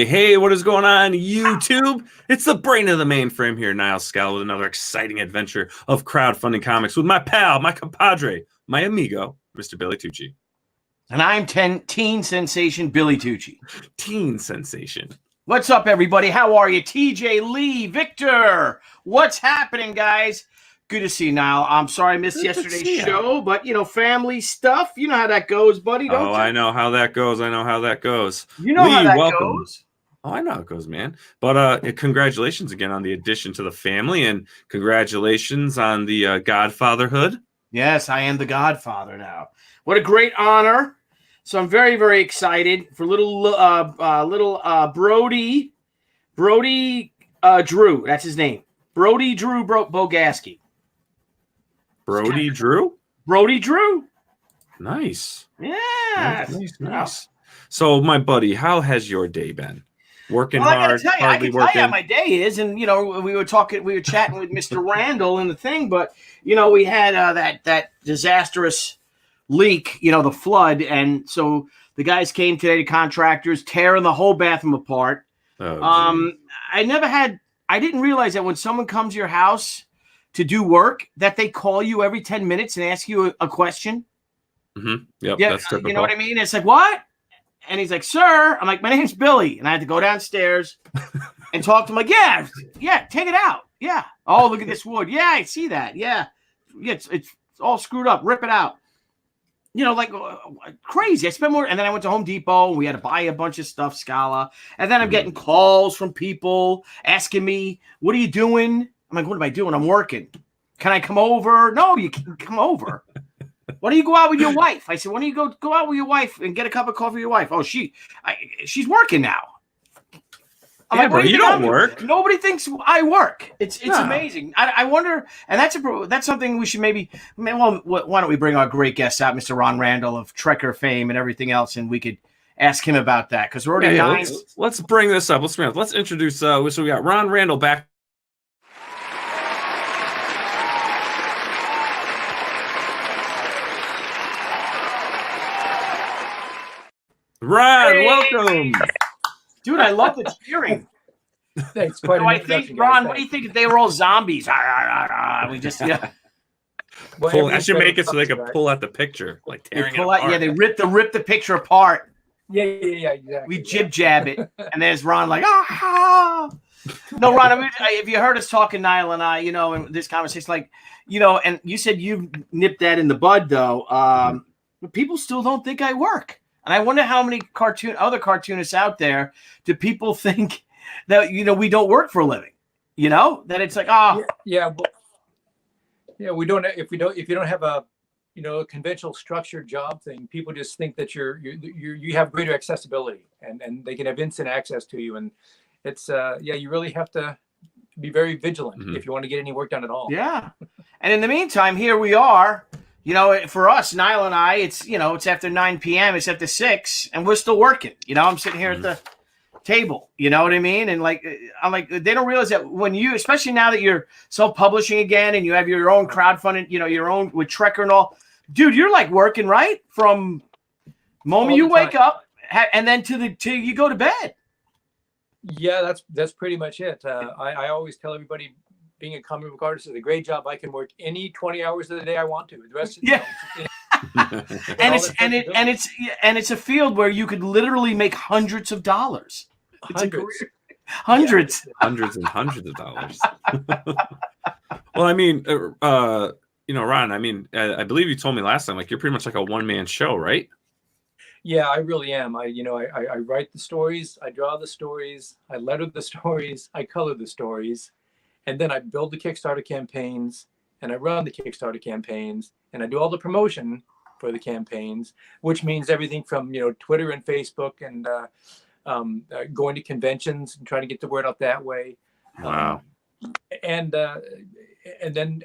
Hey, what is going on, YouTube? It's the brain of the mainframe here, Nile Scala, with another exciting adventure of crowdfunding comics with my pal, my compadre, my amigo, Mr. Billy Tucci. And I'm teen sensation Billy Tucci. Teen sensation. What's up, everybody? How are you? TJ, Lee, Victor. What's happening, guys? Good to see you, Niall. I'm sorry I missed yesterday's show, but, family stuff. You know how that goes, buddy, don't you? I know how that goes. You know Lee, how that goes. Oh, I know how it goes, man. But congratulations again on the addition to the family, and congratulations on the godfatherhood. Yes, I am the godfather now. What a great honor. So I'm very, very excited for little Brody Drew. That's his name. Brody Drew Bogaski. Brody Drew? Brody Drew. Nice. Yeah. Nice. So, my buddy, how has your day been? Working hard, I can tell you how my day is, and we were chatting with Mr. Randall and the thing, but we had that disastrous leak, the flood, and so the guys came today, the contractors, tearing the whole bathroom apart. Oh, I didn't realize that when someone comes to your house to do work, that they call you every 10 minutes and ask you a question. Mm-hmm. Yep, yeah, that's typical. You know what I mean? It's like, what? And he's like, sir. I'm like, my name's Billy. And I had to go downstairs and talk to him. Like, yeah, take it out. Yeah. Oh, look at this wood. Yeah, I see that. Yeah. It's all screwed up. Rip it out. Crazy. I spent more. And then I went to Home Depot. And we had to buy a bunch of stuff, Scala. And then I'm getting calls from people asking me, what are you doing? I'm like, what am I doing? I'm working. Can I come over? No, you can come over. Why don't you go out with your wife? I said, why don't you go out with your wife and get a cup of coffee with your wife? Oh, she's working now. I'm like, bro, you don't work. Nobody thinks I work. It's amazing. I wonder, and that's something we should why don't we bring our great guest out, Mr. Ron Randall of TREKKER fame and everything else, and we could ask him about that, because we're already let's bring this up. Let's introduce. So we got Ron Randall back. Ron, welcome. Dude, I love the cheering. Thanks. Quite I think, Ron, what do you think if they were all zombies? We just, Well, I should make it so they can pull out the picture, like tearing it apart. Yeah, they rip the picture apart. Yeah, exactly. We jab it, and there's Ron like, ah. No, Ron, if you heard us talking, Niall and I, in this conversation, and you said you nipped that in the bud, though. People still don't think I work. And I wonder how many other cartoonists out do people think that we don't work for a living? That it's like, we don't. If you don't have a a conventional structured job thing, people just think that you have greater accessibility and they can have instant access to you, and it's you really have to be very vigilant if you want to get any work done at all. Yeah, and in the meantime, here we are. For us, Niall and I, it's after 9 p.m., it's after 6, and we're still working. I'm sitting here at the table. You know what I mean? And I'm like, they don't realize that when you, especially now that you're self-publishing again and you have your own crowdfunding, your own with TREKKER and all, dude, you're like working, right? From the moment you wake up and then till you go to bed. Yeah, that's pretty much it. I always tell everybody, being a comic book artist is a great job. I can work any 20 hours of the day I want to. The rest of the and it's a field where you could literally make hundreds of dollars. It's a career. Hundreds and hundreds of dollars. Well, I mean, Ron, I believe you told me last time, you're pretty much like a one-man show, right? Yeah, I really am. I write the stories, I draw the stories, I letter the stories, I color the stories. And then I build the Kickstarter campaigns, and I run the Kickstarter campaigns, and I do all the promotion for the campaigns, which means everything from Twitter and Facebook, and going to conventions and trying to get the word out that way. Wow. And then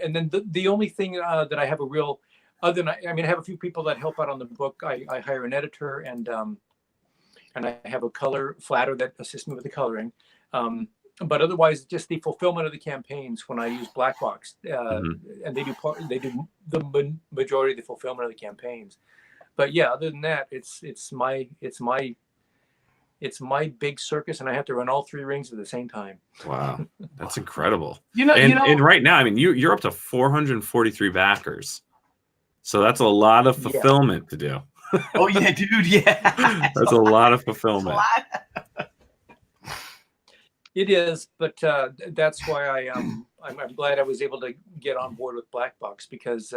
the only thing that I have a real, other than I have a few people that help out on the book. I hire an editor, and I have a color flatter that assists me with the coloring. But otherwise, just the fulfillment of the campaigns when I use Black Box, and they do the majority of the fulfillment of the campaigns. But yeah, other than that, it's my It's my big circus, and I have to run all 3 rings at the same time. Wow, that's incredible. You know, And right now, I mean, you're up to 443 backers, so that's a lot of fulfillment to do. oh yeah, dude, yeah. That's a lot of fulfillment. It is, but that's why I'm glad I was able to get on board with Black Box, because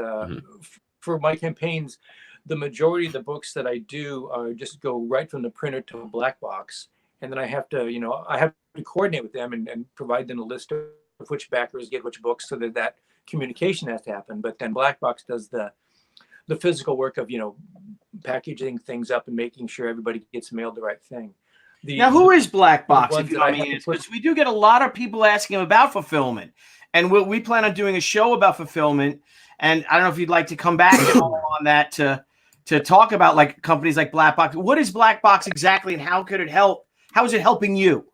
for my campaigns, the majority of the books that I do just go right from the printer to a Black Box, and then I have to, I have to coordinate with them and provide them a list of which backers get which books, so that communication has to happen. But then Black Box does the physical work of packaging things up and making sure everybody gets mailed the right thing. Now, who is Black Box? If you don't mean it, because we do get a lot of people asking about fulfillment, and we plan on doing a show about fulfillment. And I don't know if you'd like to come back on that to talk about like companies like Black Box. What is Black Box exactly, and how could it help? How is it helping you?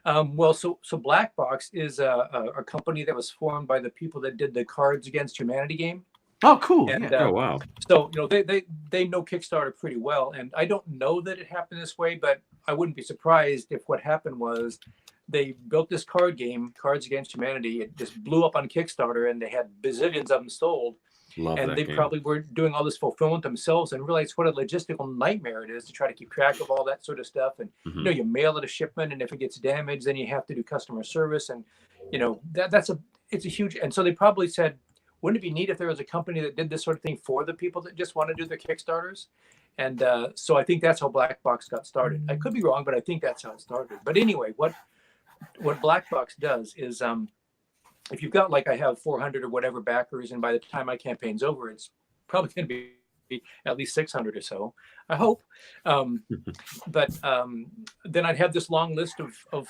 Well, so Black Box is a company that was formed by the people that did the Cards Against Humanity game. Oh, cool. And, oh, wow. So, they know Kickstarter pretty well. And I don't know that it happened this way, but I wouldn't be surprised if what happened was they built this card game, Cards Against Humanity. It just blew up on Kickstarter, and they had bazillions of them sold. And they probably were doing all this fulfillment themselves and realized what a logistical nightmare it is to try to keep track of all that sort of stuff. And, you mail it a shipment, and if it gets damaged, then you have to do customer service. And, it's a huge, and so they probably said, wouldn't it be neat if there was a company that did this sort of thing for the people that just want to do their Kickstarters? And so I think that's how Black Box got started. I could be wrong, but I think that's how it started. But anyway, what Black Box does is, if you've got, like I have 400 or whatever backers, and by the time my campaign's over, it's probably going to be at least 600 or so, I hope. But then I'd have this long list of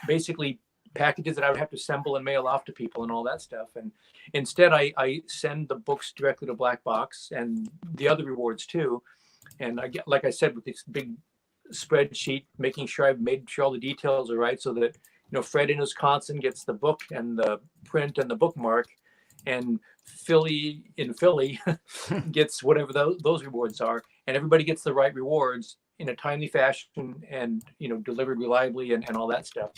basically packages that I would have to assemble and mail off to people and all that stuff. And instead, I send the books directly to Black Box, and the other rewards too. And I get, like I said, with this big spreadsheet, making sure I've made sure all the details are right, so that Fred in Wisconsin gets the book and the print and the bookmark, and Philly in Philly gets whatever those rewards are, and everybody gets the right rewards in a timely fashion, and delivered reliably, and all that stuff.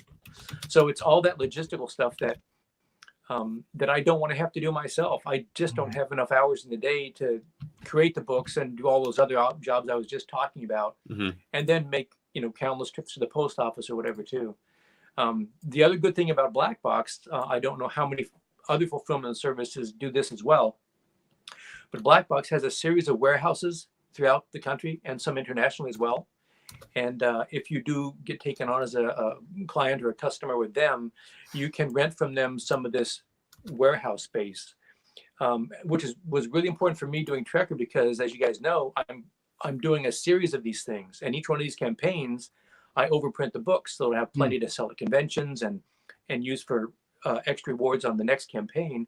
So it's all that logistical stuff that I don't want to have to do myself. I just don't have enough hours in the day to create the books and do all those other jobs I was just talking about, and then make countless trips to the post office or whatever too. The other good thing about Black Box, I don't know how many other fulfillment services do this as well, but Black Box has a series of warehouses throughout the country and some internationally as well. And if you do get taken on as a client or a customer with them, you can rent from them some of this warehouse space, which was really important for me doing TREKKER, because, as you guys know, I'm doing a series of these things, and each one of these campaigns, I overprint the books, so I have plenty to sell at conventions and use for extra rewards on the next campaign.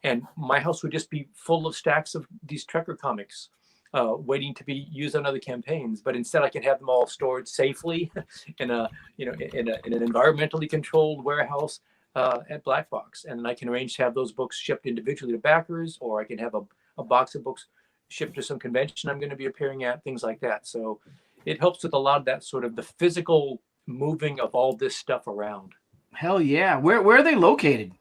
And my house would just be full of stacks of these TREKKER comics, waiting to be used on other campaigns. But instead, I can have them all stored safely in an environmentally controlled warehouse at Black Box, and then I can arrange to have those books shipped individually to backers, or I can have a box of books shipped to some convention I'm going to be appearing at, things like that. So it helps with a lot of that sort of the physical moving of all this stuff around. Hell yeah! Where are they located?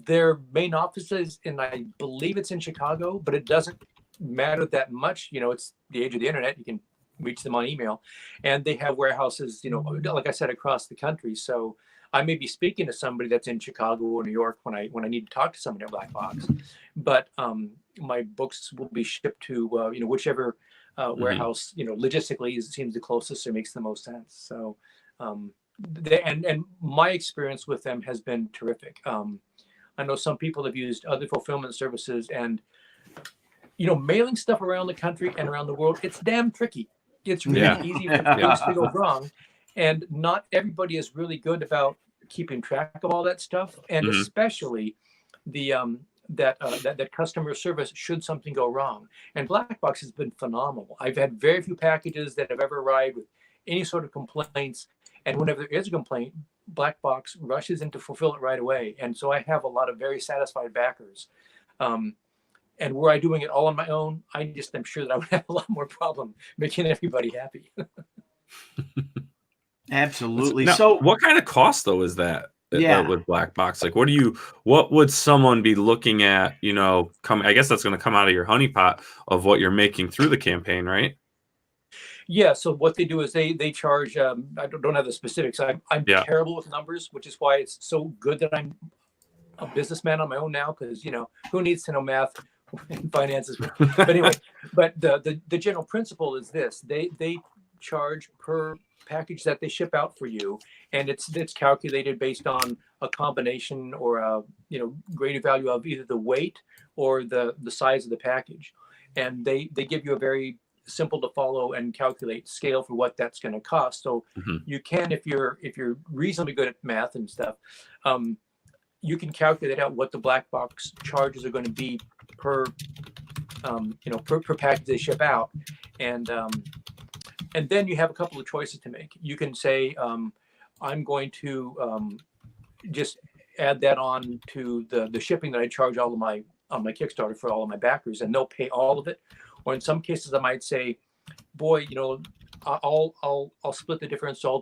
Their main offices, and I believe it's in Chicago, but it doesn't matter that much. It's the age of the internet. You can reach them on email, and they have warehouses, like I said, across the country. So I may be speaking to somebody that's in Chicago or New York when I need to talk to somebody at Black Box, but my books will be shipped to whichever warehouse logistically seems the closest or makes the most sense. So and my experience with them has been terrific. I know some people have used other fulfillment services, and mailing stuff around the country and around the world, it's damn tricky. It's really easy for things to go wrong, and not everybody is really good about keeping track of all that stuff, and especially the that customer service should something go wrong. And Black Box has been phenomenal. I've had very few packages that have ever arrived with any sort of complaints, and whenever there is a complaint, Black Box rushes in to fulfill it right away. And so I have a lot of very satisfied backers. And were I doing it all on my own, I just am sure that I would have a lot more problem making everybody happy. Absolutely. Now, So what kind of cost though is that? Yeah. With Black Box, like, what would someone be looking at? You know, I guess that's going to come out of your honeypot of what you're making through the campaign, right? Yeah. So what they do is they charge. I don't have the specifics. I'm Yeah. terrible with numbers, which is why it's so good that I'm a businessman on my own now. Because who needs to know math and finances? But anyway, but the general principle is this: they charge per package that they ship out for you, and it's calculated based on a combination or a greater value of either the weight or the size of the package, and they give you a very simple to follow and calculate scale for what that's going to cost. So you can, if you're reasonably good at math and stuff, you can calculate out what the Black Box charges are going to be per per package they ship out, and then you have a couple of choices to make. You can say, I'm going to just add that on to the shipping that I charge all of my on my Kickstarter for all of my backers, and they'll pay all of it. Or in some cases, I might say, boy, I'll split the difference. I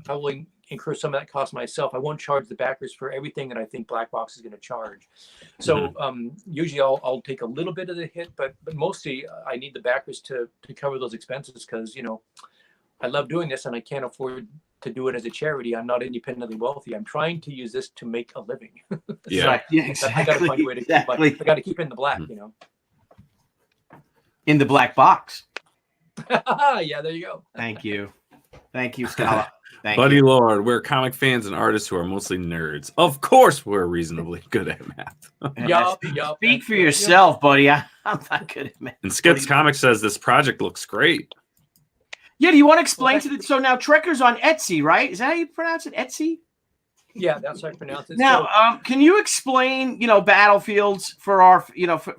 will incur some of that cost myself. I won't charge the backers for everything that I think Black Box is going to charge. So usually I'll take a little bit of the hit, but mostly I need the backers to cover those expenses because I love doing this and I can't afford to do it as a charity. I'm not independently wealthy. I'm trying to use this to make a living. Yeah. Right. Yeah, exactly. I got to find a way to I got to keep it in the black, In the Black Box. Yeah, there you go. Thank you, Scala. Thank Buddy you. Lord, we're comic fans and artists who are mostly nerds. Of course, we're reasonably good at math. Yup. Speak for yourself, buddy. I'm not good at math. And Skits Comics says this project looks great. Yeah, do you want to explain so now Trekker's on Etsy, right? Is that how you pronounce it? Etsy? Yeah, that's how I pronounce it. Now, can you explain, battlefields for our,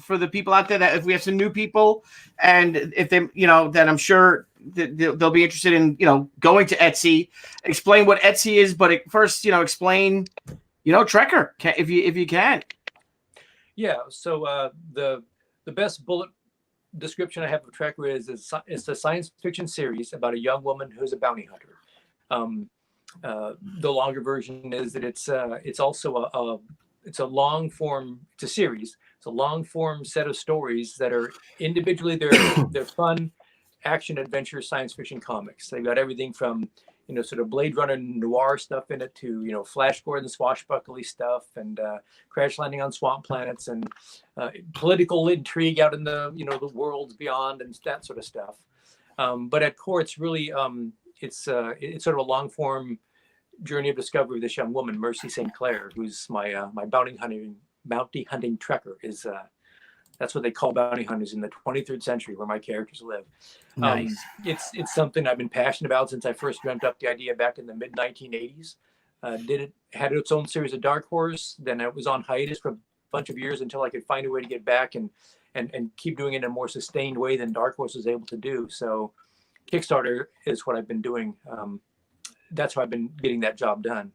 for the people out there that if we have some new people and if they, that I'm sure that they'll be interested in, going to Etsy, explain what Etsy is, but first, explain, Trekker, if you can. Yeah. So the best bullet description I have of Trekker is it's a science fiction series about a young woman who's a bounty hunter. The longer version is that it's also it's a long form. It's a series. It's a long form set of stories that are individually they're fun action adventure science fiction comics. They've got everything from sort of Blade Runner noir stuff in it to Flash Gordon swashbuckly stuff and crash landing on swamp planets and political intrigue out in the the worlds beyond and that sort of stuff. But at core, it's really it's sort of a long form journey of discovery of this young woman, Mercy St. Clair, who's my bounty hunting trekker. That's what they call bounty hunters in the 23rd century, where my characters live. Nice. It's something I've been passionate about since I first dreamt up the idea back in the mid 1980s. Had its own series of Dark Horse, then it was on hiatus for a bunch of years until I could find a way to get back and keep doing it in a more sustained way than Dark Horse was able to do. So Kickstarter is what I've been doing. That's how I've been getting that job done.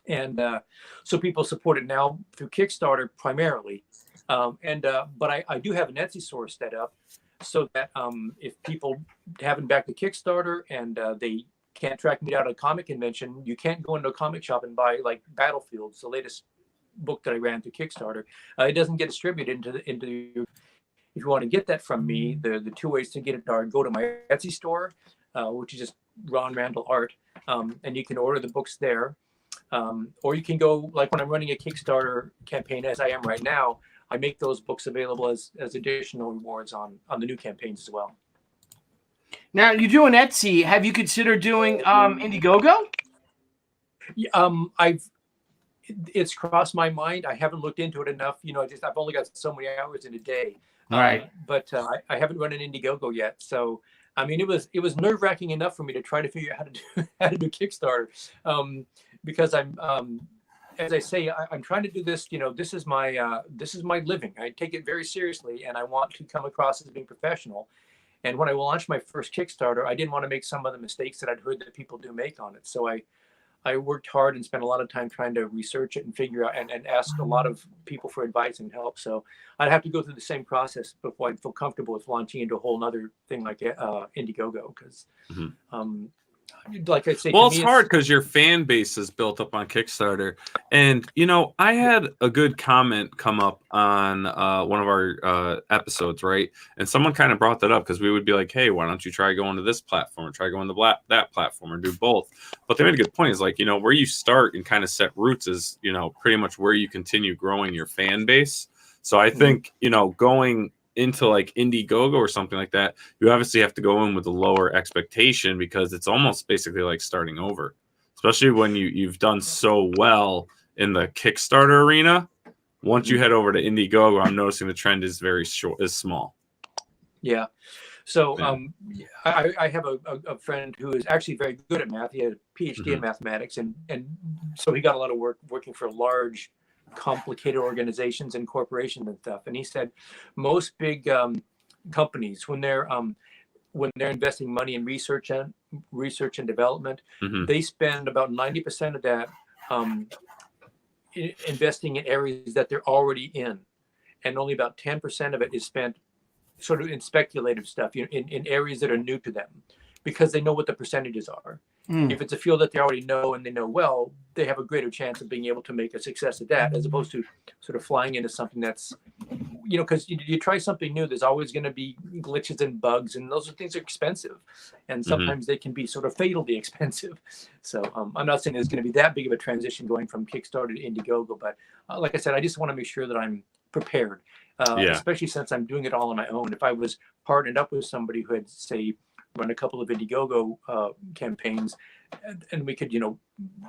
And so people support it now through Kickstarter primarily. But I do have an Etsy store set up so that if people haven't backed the Kickstarter and they can't track me down at a comic convention, you can't go into a comic shop and buy like Battlefields, the latest book that I ran through Kickstarter. It doesn't get distributed into if you want to get that from me, the two ways to get it are go to my Etsy store, which is just Ron Randall Art, and you can order the books there. Or you can go, like when I'm running a Kickstarter campaign, as I am right now, I make those books available as additional rewards on the new campaigns as well. Now, you do an Etsy. Have you considered doing Indiegogo? It's crossed my mind. I haven't looked into it enough. I've only got so many hours in a day. Right. But I haven't run an Indiegogo yet. So, I mean, it was nerve-wracking enough for me to try to figure out how to do Kickstarter, because I'm as I say, I'm trying to do this. This is my living. I take it very seriously, and I want to come across as being professional. And when I launched my first Kickstarter, I didn't want to make some of the mistakes that I'd heard that people do make on it. So I I worked hard and spent a lot of time trying to research it and figure out and ask a lot of people for advice and help. So I'd have to go through the same process before I'd feel comfortable with launching into a whole other thing like Indiegogo. Because, like I say, well, it's hard because your fan base is built up on Kickstarter. And, you know, I had a good comment come up on one of our episodes, right? And someone kind of brought that up because we would be like, hey, why don't you try going to this platform or try going to that platform or do both? But they made a good point. Is like, you know, where you start and kind of set roots is, you know, pretty much where you continue growing your fan base. So I think, you know, going into like Indiegogo or something like that, you obviously have to go in with a lower expectation because it's almost basically like starting over, especially when you've done so well in the Kickstarter arena. Once you head over to Indiegogo, I'm noticing the trend is small. Yeah. So I have a friend who is actually very good at math. He had a PhD in mathematics, and so he got a lot of work working for large, complicated organizations and corporations and stuff. And he said most big companies, when they're investing money in research and development, they spend about 90% of that investing in areas that they're already in, and only about 10% of it is spent sort of in speculative stuff, you know, in areas that are new to them, because they know what the percentages are. If it's a field that they already know and they know well, they have a greater chance of being able to make a success at that, as opposed to sort of flying into something that's, you know, because you try something new, there's always going to be glitches and bugs, and those things are expensive, and sometimes they can be sort of fatally expensive. So I'm not saying there's going to be that big of a transition going from Kickstarter to Indiegogo, but like I said, I just want to make sure that I'm prepared, especially since I'm doing it all on my own. If I was partnered up with somebody who had, say, run a couple of Indiegogo campaigns, and we could, you know,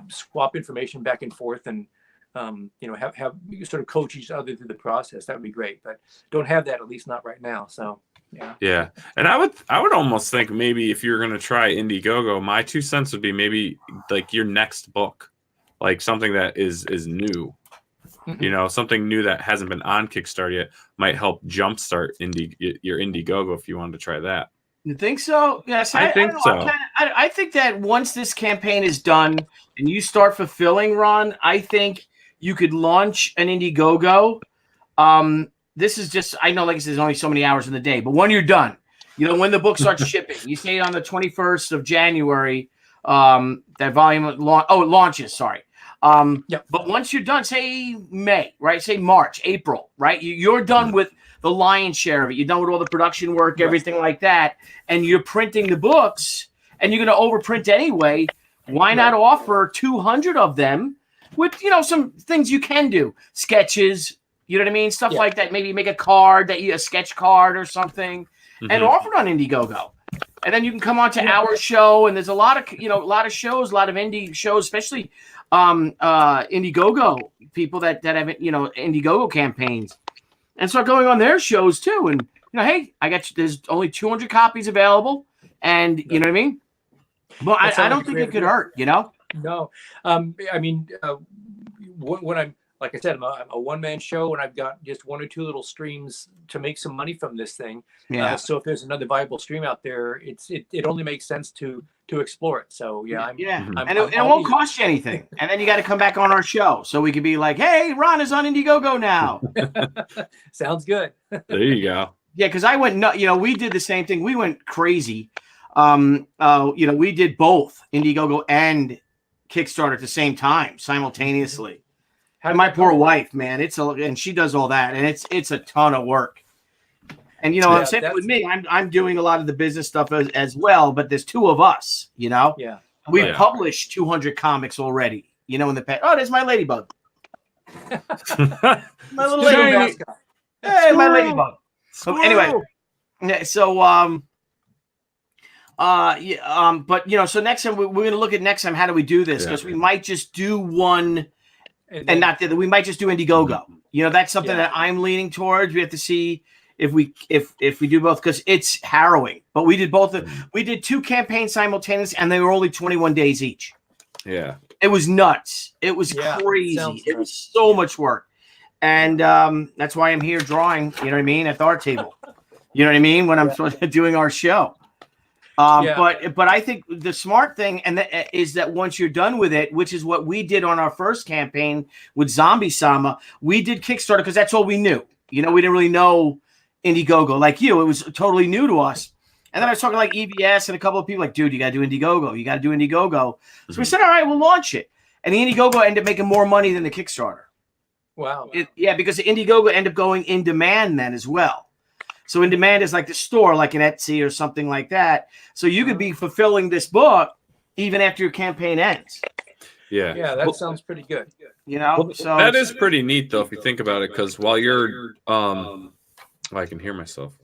swap information back and forth, and you know, have sort of coach each other through the process. That would be great, but don't have that, at least not right now. So yeah. And I would almost think maybe if you're gonna try Indiegogo, my 2 cents would be maybe like your next book, like something that is new. You know, something new that hasn't been on Kickstarter yet might help jumpstart your Indiegogo if you wanted to try that. You think so? Yes, I think so. I think that once this campaign is done and you start fulfilling, Ron, I think you could launch an Indiegogo. This is just, I know, like I said, there's only so many hours in the day, but when you're done, you know, when the book starts shipping, you say on the 21st of January, that volume launches, sorry. But once you're done, say May, right? Say March, April, right? You're done with the lion's share of it. You're done with all the production work, everything like that, and you're printing the books, and you're going to overprint anyway. Why not offer 200 of them with, you know, some things you can do, sketches, you know what I mean, stuff like that. Maybe make a card a sketch card or something, and offer it on Indiegogo. And then you can come on to our show, and there's a lot of shows, a lot of indie shows, especially Indiegogo people that have, you know, Indiegogo campaigns, and start going on their shows too. And, you know, hey, there's only 200 copies available, and you know what I mean. But I don't think it could hurt, you know. No, I mean, when I'm, like I said, I'm a one-man show, and I've got just 1 or 2 little streams to make some money from this thing. So if there's another viable stream out there, it only makes sense to explore it. So and it won't cost you anything. And then you got to come back on our show, so we could be like, hey, Ron is on Indiegogo now. Sounds good. There you go. Yeah, because I went nuts. You know, we did the same thing. We went crazy. You know, we did both Indiegogo and Kickstarter at the same time, simultaneously. And my poor wife, man, and she does all that, and it's a ton of work. And you know, I'm saying with me, I'm doing a lot of the business stuff as well, but there's 2 of us, you know. Yeah. We've published 200 comics already, you know, in the past. Oh, there's my ladybug. My little ladybug. Hey, my ladybug. So anyway, so but you know, so next time we're going to look at how do we do this, because we might just do one. And not the other. We might just do Indiegogo. You know, that's something that I'm leaning towards. We have to see if we do both, because it's harrowing. But we did both. We did 2 campaigns simultaneously, and they were only 21 days each. Yeah, it was nuts. It was crazy. It was so much work, and that's why I'm here drawing. You know what I mean, at the art table. You know what I mean, when I'm doing our show. But I think the smart thing is that once you're done with it, which is what we did on our first campaign with Zombie Sama, we did Kickstarter because that's all we knew. We didn't really know Indiegogo like you. It was totally new to us. And then I was talking like EBS and a couple of people like, dude, you got to do Indiegogo. You got to do Indiegogo. So we said, all right, we'll launch it. And the Indiegogo ended up making more money than the Kickstarter. Wow. Because the Indiegogo ended up going in demand then as well. So in demand is like the store, like an Etsy or something like that. So you could be fulfilling this book even after your campaign ends. Yeah. Yeah, that sounds pretty good. So that is pretty neat though, if you think about it, because while you're I can hear myself.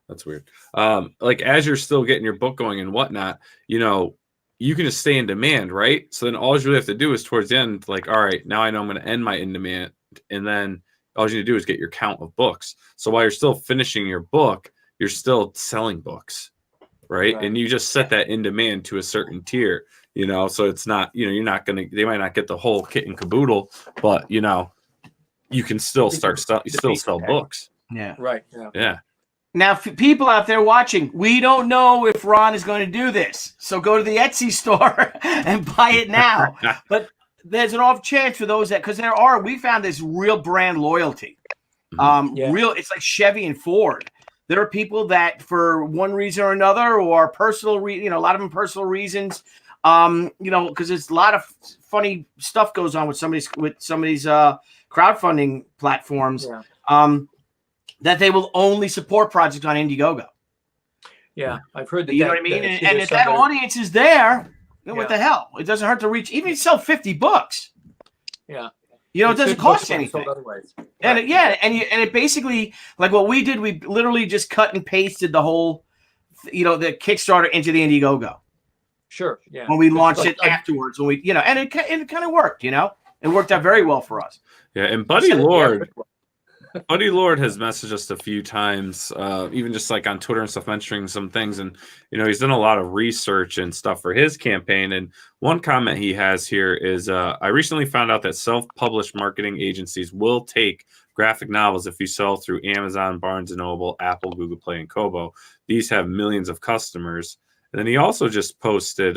That's weird. Like as you're still getting your book going and whatnot, you can just stay in demand, right? So then all you really have to do is towards the end, like, all right, now I know I'm going to end my in demand, and then all you need to do is get your count of books. So while you're still finishing your book, you're still selling books, right? And you just set that in demand to a certain tier, so it's not, you're not going to, they might not get the whole kit and caboodle, but you can still sell books. Yeah. Right. Yeah. Now, people out there watching, we don't know if Ron is going to do this. So go to the Etsy store and buy it now. But there's an off chance for those because we found this real brand loyalty. It's like Chevy and Ford. There are people that for one reason or another, or personal, a lot of them personal reasons, because there's a lot of funny stuff goes on with some of these crowdfunding platforms. Yeah. That they will only support projects on Indiegogo. Yeah, I've heard that. You know what I mean? And if that audience is there, what the hell? It doesn't hurt to reach. Even if you sell 50 books. Yeah. It doesn't cost anything. And it basically, like what we did, we literally just cut and pasted the whole, the Kickstarter into the Indiegogo. Sure. Yeah. When we launched it afterwards, and it kind of worked. It worked out very well for us. Yeah, and Buddy Lord has messaged us a few times, even just like on Twitter and stuff, mentioning some things. And, he's done a lot of research and stuff for his campaign. And one comment he has here is, I recently found out that self-published marketing agencies will take graphic novels if you sell through Amazon, Barnes & Noble, Apple, Google Play, and Kobo. These have millions of customers. And then he also just posted,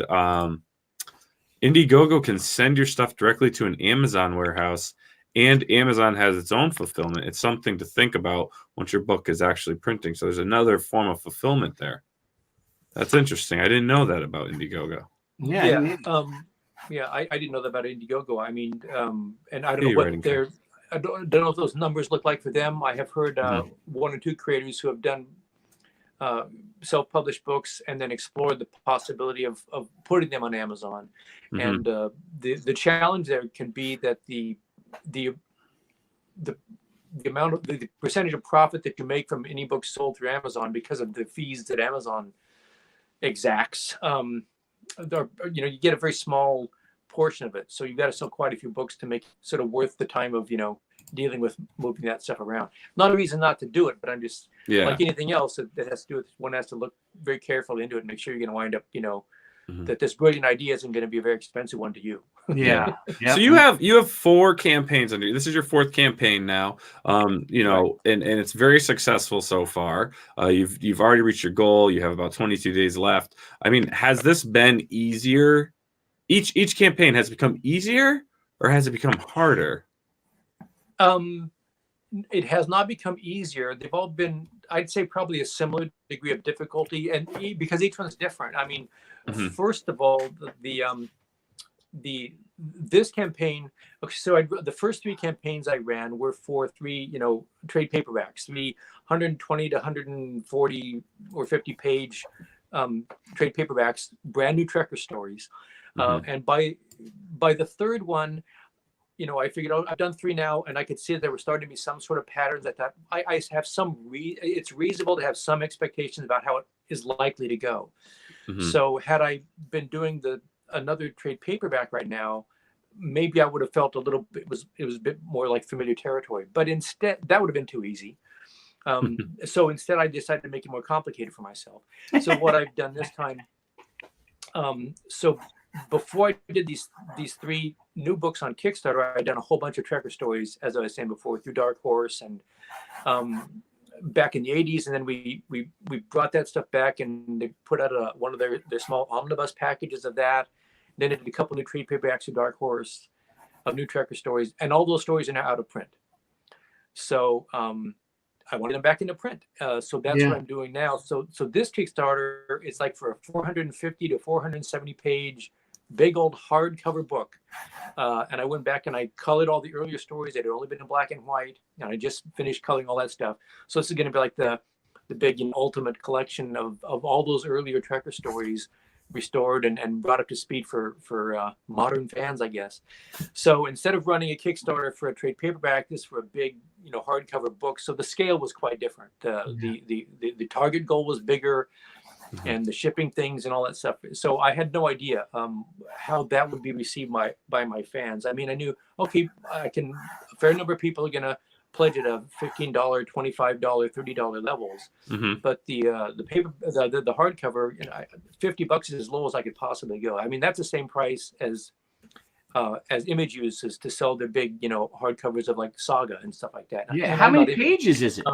Indiegogo can send your stuff directly to an Amazon warehouse. And Amazon has its own fulfillment. It's something to think about once your book is actually printing. So there's another form of fulfillment there. That's interesting. I didn't know that about Indiegogo. Yeah. I didn't know that about Indiegogo. I mean, and I don't know what I don't know what those numbers look like for them. I have heard one or two creators who have done self-published books and then explored the possibility of putting them on Amazon. And the challenge there can be that the amount of the percentage of profit that you make from any book sold through Amazon, because of the fees that Amazon exacts, you get a very small portion of it. So you've got to sell quite a few books to make it sort of worth the time of dealing with moving that stuff around. Not a reason not to do it, but I'm just like anything else that has to do with, one has to look very carefully into it and make sure you're going to wind up that this brilliant idea isn't going to be a very expensive one to you. Yeah. So you have 4 campaigns under you. This is your 4th campaign now. And it's very successful so far. You've already reached your goal. You have about 22 days left. I mean, has this been easier? Each campaign has become easier, or has it become harder? It has not become easier. They've all been, I'd say, probably a similar degree of difficulty, and because each one's different. I mean, first of all, this campaign. Okay, so the first 3 campaigns I ran were for 3, trade paperbacks, 120 to 140 or 50 page trade paperbacks, brand new Trekker stories, and by the third one, I figured out I've done 3 now, and I could see that there were starting to be some sort of patterns that I have some. It's reasonable to have some expectations about how it is likely to go. So had I been doing another trade paperback right now, maybe I would have felt a little bit. It was a bit more like familiar territory. But instead, that would have been too easy. So instead, I decided to make it more complicated for myself. So what I've done this time. So before I did these 3 new books on Kickstarter, I'd done a whole bunch of Trekker stories, as I was saying before, through Dark Horse and back in the 80s, and then we brought that stuff back, and they put out one of their small omnibus packages of that. Then they did a couple new trade paperbacks of Dark Horse of new Trekker stories, and all those stories are now out of print. So I wanted them back into print. So that's what I'm doing now. So this Kickstarter is like for a 450 to 470 page big old hardcover book. And I went back and I colored all the earlier stories that had only been in black and white. And I just finished coloring all that stuff. So this is going to be like the big ultimate collection of all those earlier Trekker stories restored and brought up to speed for modern fans, I guess. So instead of running a Kickstarter for a trade paperback, this for a big, hardcover book. So the scale was quite different. The target goal was bigger, and the shipping things and all that stuff. So I had no idea how that would be received by my fans. I mean, I knew, okay, a fair number of people are going to pledge at a $15, $25, $30 levels. But the hardcover, $50 is as low as I could possibly go. I mean, that's the same price as Image uses to sell their big, hardcovers of like Saga and stuff like that. Yeah. And how many pages is it?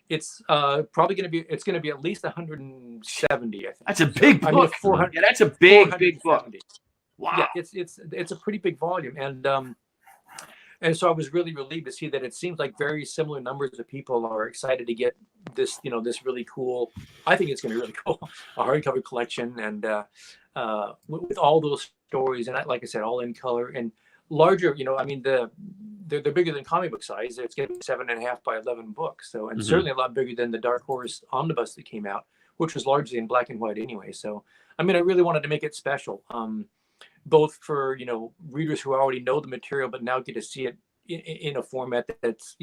It's probably going to be at least 170. I think. That's a big book. I mean, 400. Yeah, that's a big book. Wow. Yeah, it's a pretty big volume, and so I was really relieved to see that it seems like very similar numbers of people are excited to get this, this really cool. I think it's going to be really cool, a hardcover collection, and with all those stories, and like I said, all in color and larger. I mean, they're bigger than comic book size. It's going to be 7.5 by 11 books. So, and certainly a lot bigger than the Dark Horse omnibus that came out, which was largely in black and white anyway. So, I mean, I really wanted to make it special, both for, readers who already know the material, but now get to see it in a format that's,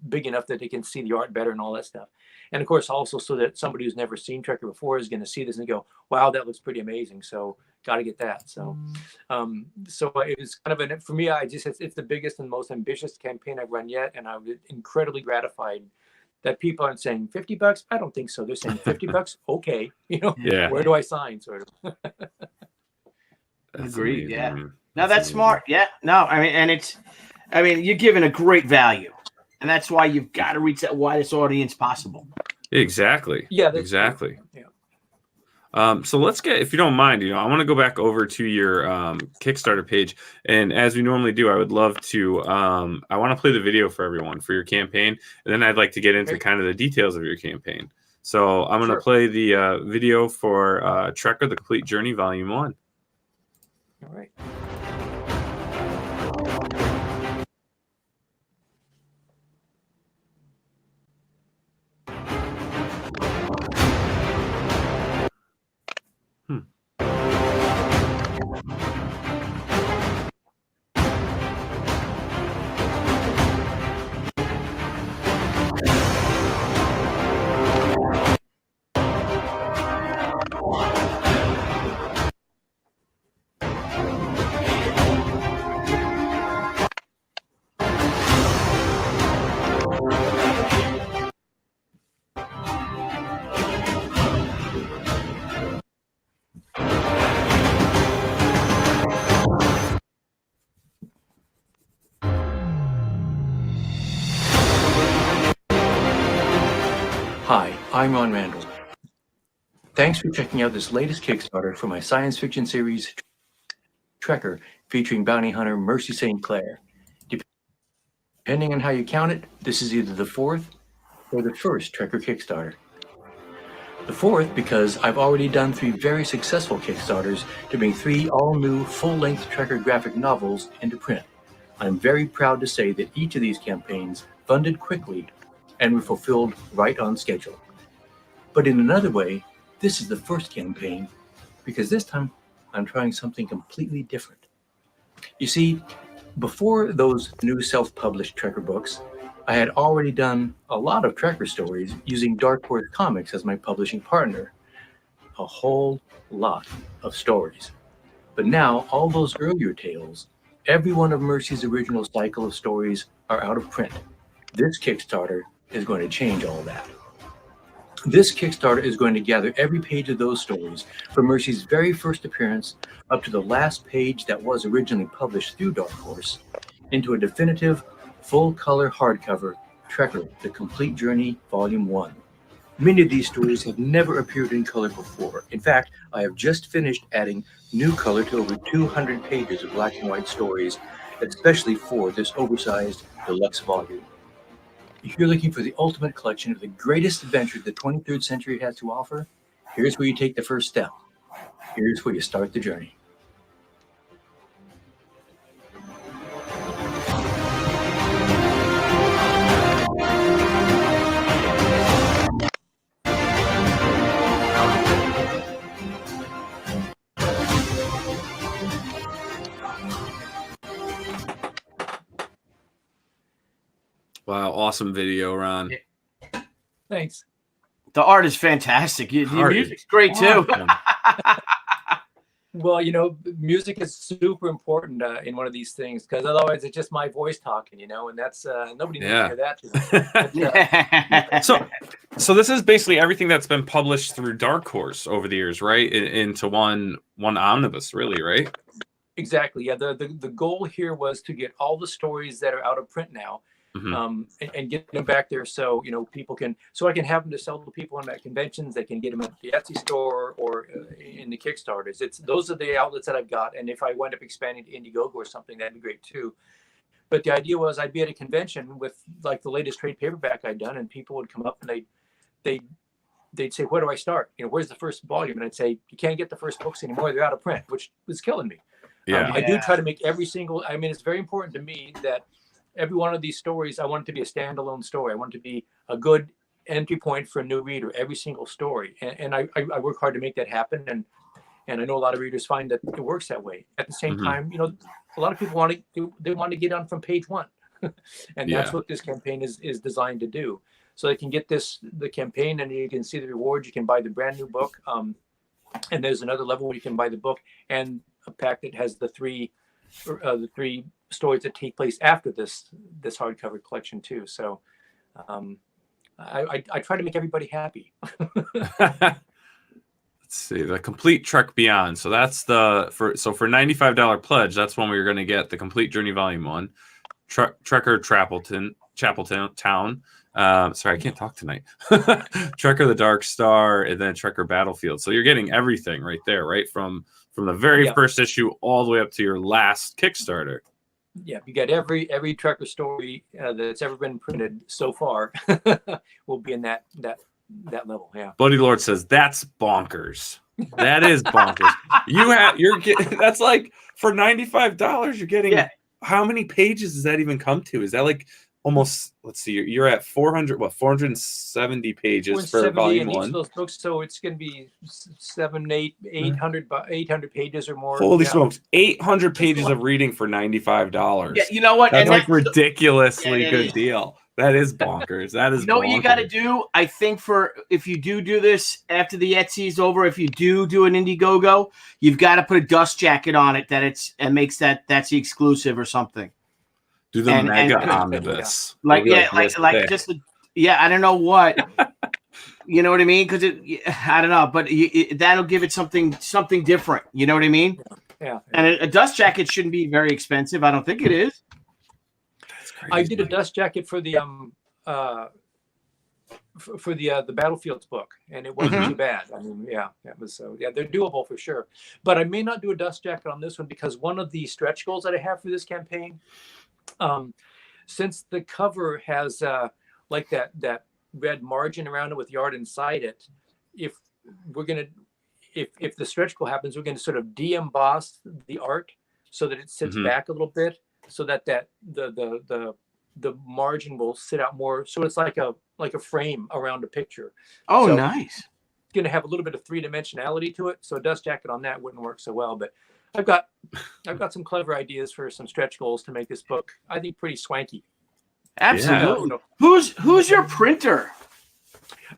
big enough that they can see the art better and all that stuff. And of course, also so that somebody who's never seen Trekker before is going to see this and go, wow, that looks pretty amazing. So got to get that. So, so it was kind of for me, it's the biggest and most ambitious campaign I've run yet. And I'm incredibly gratified that people aren't saying $50. I don't think so. They're saying $50. Okay. Where do I sign? Sort of. Agreed. Yeah. No, that's smart. Yeah. No, I mean, you're giving a great value, and that's why you've got to reach that widest audience possible. Exactly. Yeah. Exactly. True. Yeah. So let's get, if you don't mind, I want to go back over to your Kickstarter page, and as we normally do, I would love to. I want to play the video for everyone for your campaign, and then I'd like to get into kind of the details of your campaign. So I'm going to play the video for Trekker: The Complete Journey, Volume 1. All right. Hi, I'm Ron Randall. Thanks for checking out this latest Kickstarter for my science fiction series, Trekker, featuring bounty hunter Mercy St. Clair. Depending on how you count it, this is either the fourth or the first Trekker Kickstarter. The fourth because I've already done 3 very successful Kickstarters to bring 3 all-new full-length Trekker graphic novels into print. I'm very proud to say that each of these campaigns funded quickly and were fulfilled right on schedule. But in another way, this is the first campaign because this time I'm trying something completely different. You see, before those new self-published Trekker books, I had already done a lot of Trekker stories using Dark Horse Comics as my publishing partner. A whole lot of stories. But now all those earlier tales, every one of Mercy's original cycle of stories are out of print. This Kickstarter is going to change all that. This Kickstarter is going to gather every page of those stories from Mercy's very first appearance up to the last page that was originally published through Dark Horse into a definitive full-color hardcover TREKKER, The Complete Journey, Volume 1. Many of these stories have never appeared in color before. In fact, I have just finished adding new color to over 200 pages of black and white stories, especially for this oversized deluxe volume. If you're looking for the ultimate collection of the greatest adventure the 23rd century has to offer, here's where you take the first step. Here's where you start the journey. Wow, awesome video, Ron. Thanks. The art is fantastic. The music's great too. Well, you know, music is super important in one of these things, because otherwise it's just my voice talking, you know, and that's nobody needs to hear that too much. So this is basically everything that's been published through Dark Horse over the years, right? Into one omnibus, really, right? Exactly. Yeah. The goal here was to get all the stories that are out of print now. And get them back there, so you know people can. So I can have them to sell to people at conventions. They can get them at the Etsy store or in the Kickstarters. Those are the outlets that I've got. And if I wind up expanding to Indiegogo or something, that'd be great too. But the idea was I'd be at a convention with like the latest trade paperback I'd done, and people would come up and they'd say, "Where do I start? You know, where's the first volume?" And I'd say, "You can't get the first books anymore; they're out of print," which was killing me. I do try to make every single. I mean, it's very important to me that every one of these stories, I want it to be a standalone story. I want it to be a good entry point for a new reader, every single story. And I work hard to make that happen. And I know a lot of readers find that it works that way. At the same time, you know, a lot of people want to get on from page one. And that's what this campaign is designed to do. So they can get the campaign, and you can see the rewards. You can buy the brand new book. And there's another level where you can buy the book and a pack that has the three stories that take place after this hardcover collection too. So I try to make everybody happy. Let's see, the Complete Trek Beyond. So that's for $95 pledge, that's when we're going to get the Complete Journey Volume 1, TREKKER Chapeltown. Sorry, I can't talk tonight. TREKKER the Dark Star, and then TREKKER Battlefield. So you're getting everything right there, right? From the very first issue all the way up to your last Kickstarter. Yeah, you got every TREKKER story that's ever been printed so far will be in that level. Yeah. Buddy Lord says that's bonkers. That is bonkers. You're getting that's like for $95 you're getting how many pages does that even come to? Is that like almost, let's see, you're at 470 pages for volume 1. Each of those books, so it's going to be 800 pages or more. Holy smokes, 800 pages of reading for $95. Yeah, you know what? That's like ridiculously good deal. That is bonkers. That is. You know what you got to do? I think if you do this after the Etsy's over, if you do an Indiegogo, you've got to put a dust jacket on it that's the exclusive or something. Do the mega omnibus. I don't know what. You know what I mean? Because I don't know, but that'll give it something different. You know what I mean? Yeah. And a dust jacket shouldn't be very expensive. I don't think it is. That's crazy. I did a dust jacket for the the Battlefields book, and it wasn't too bad. I mean, it was they're doable for sure. But I may not do a dust jacket on this one because one of the stretch goals that I have for this campaign. Since the cover has like that red margin around it with the art inside it, if the stretch goal happens, we're going to sort of de-emboss the art so that it sits back a little bit, so that the margin will sit out more, so it's like a frame around a picture. Oh, so nice. It's going to have a little bit of three-dimensionality to it, so a dust jacket on that wouldn't work so well, but I've got some clever ideas for some stretch goals to make this book, I think, pretty swanky. Absolutely. Yeah. Who's your printer?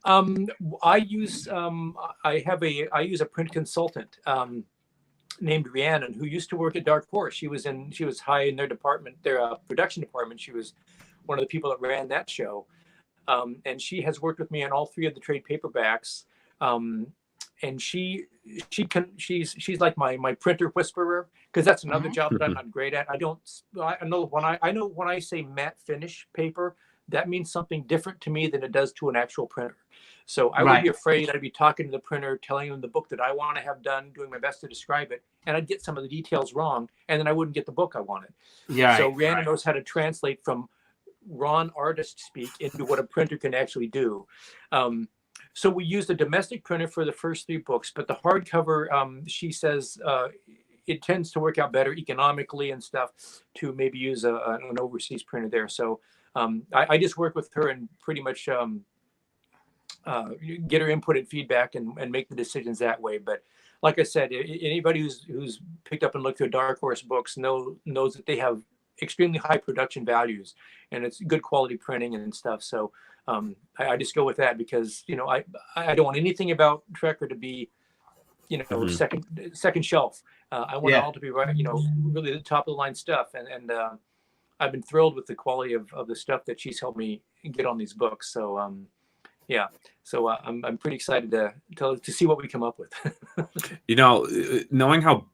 I use a print consultant named Rhiannon, who used to work at Dark Horse. She was high in their department, their production department. She was one of the people that ran that show, and she has worked with me on all 3 of the trade paperbacks. And she's like my printer whisperer, because that's another job that I'm not great at. I know when I say matte finish paper, that means something different to me than it does to an actual printer. So I would Right. be afraid. I'd be talking to the printer, telling them the book that I want to have done, doing my best to describe it, and I'd get some of the details wrong, and then I wouldn't get the book I wanted. Yeah. So Rihanna knows how to translate from Ron artist speak into what a printer can actually do. So we used a domestic printer for the first 3 books, but the hardcover, she says, it tends to work out better economically and stuff to maybe use an overseas printer there. So I just work with her and pretty much get her input and feedback and make the decisions that way. But like I said, anybody who's picked up and looked through Dark Horse books knows that they have extremely high production values and it's good quality printing and stuff. So I just go with that because, you know, I don't want anything about Trekker to be, you know, second shelf. I want it all to be right, you know, really the top of the line stuff. And I've been thrilled with the quality of the stuff that she's helped me get on these books. So yeah, so I'm pretty excited to see what we come up with. You know, knowing how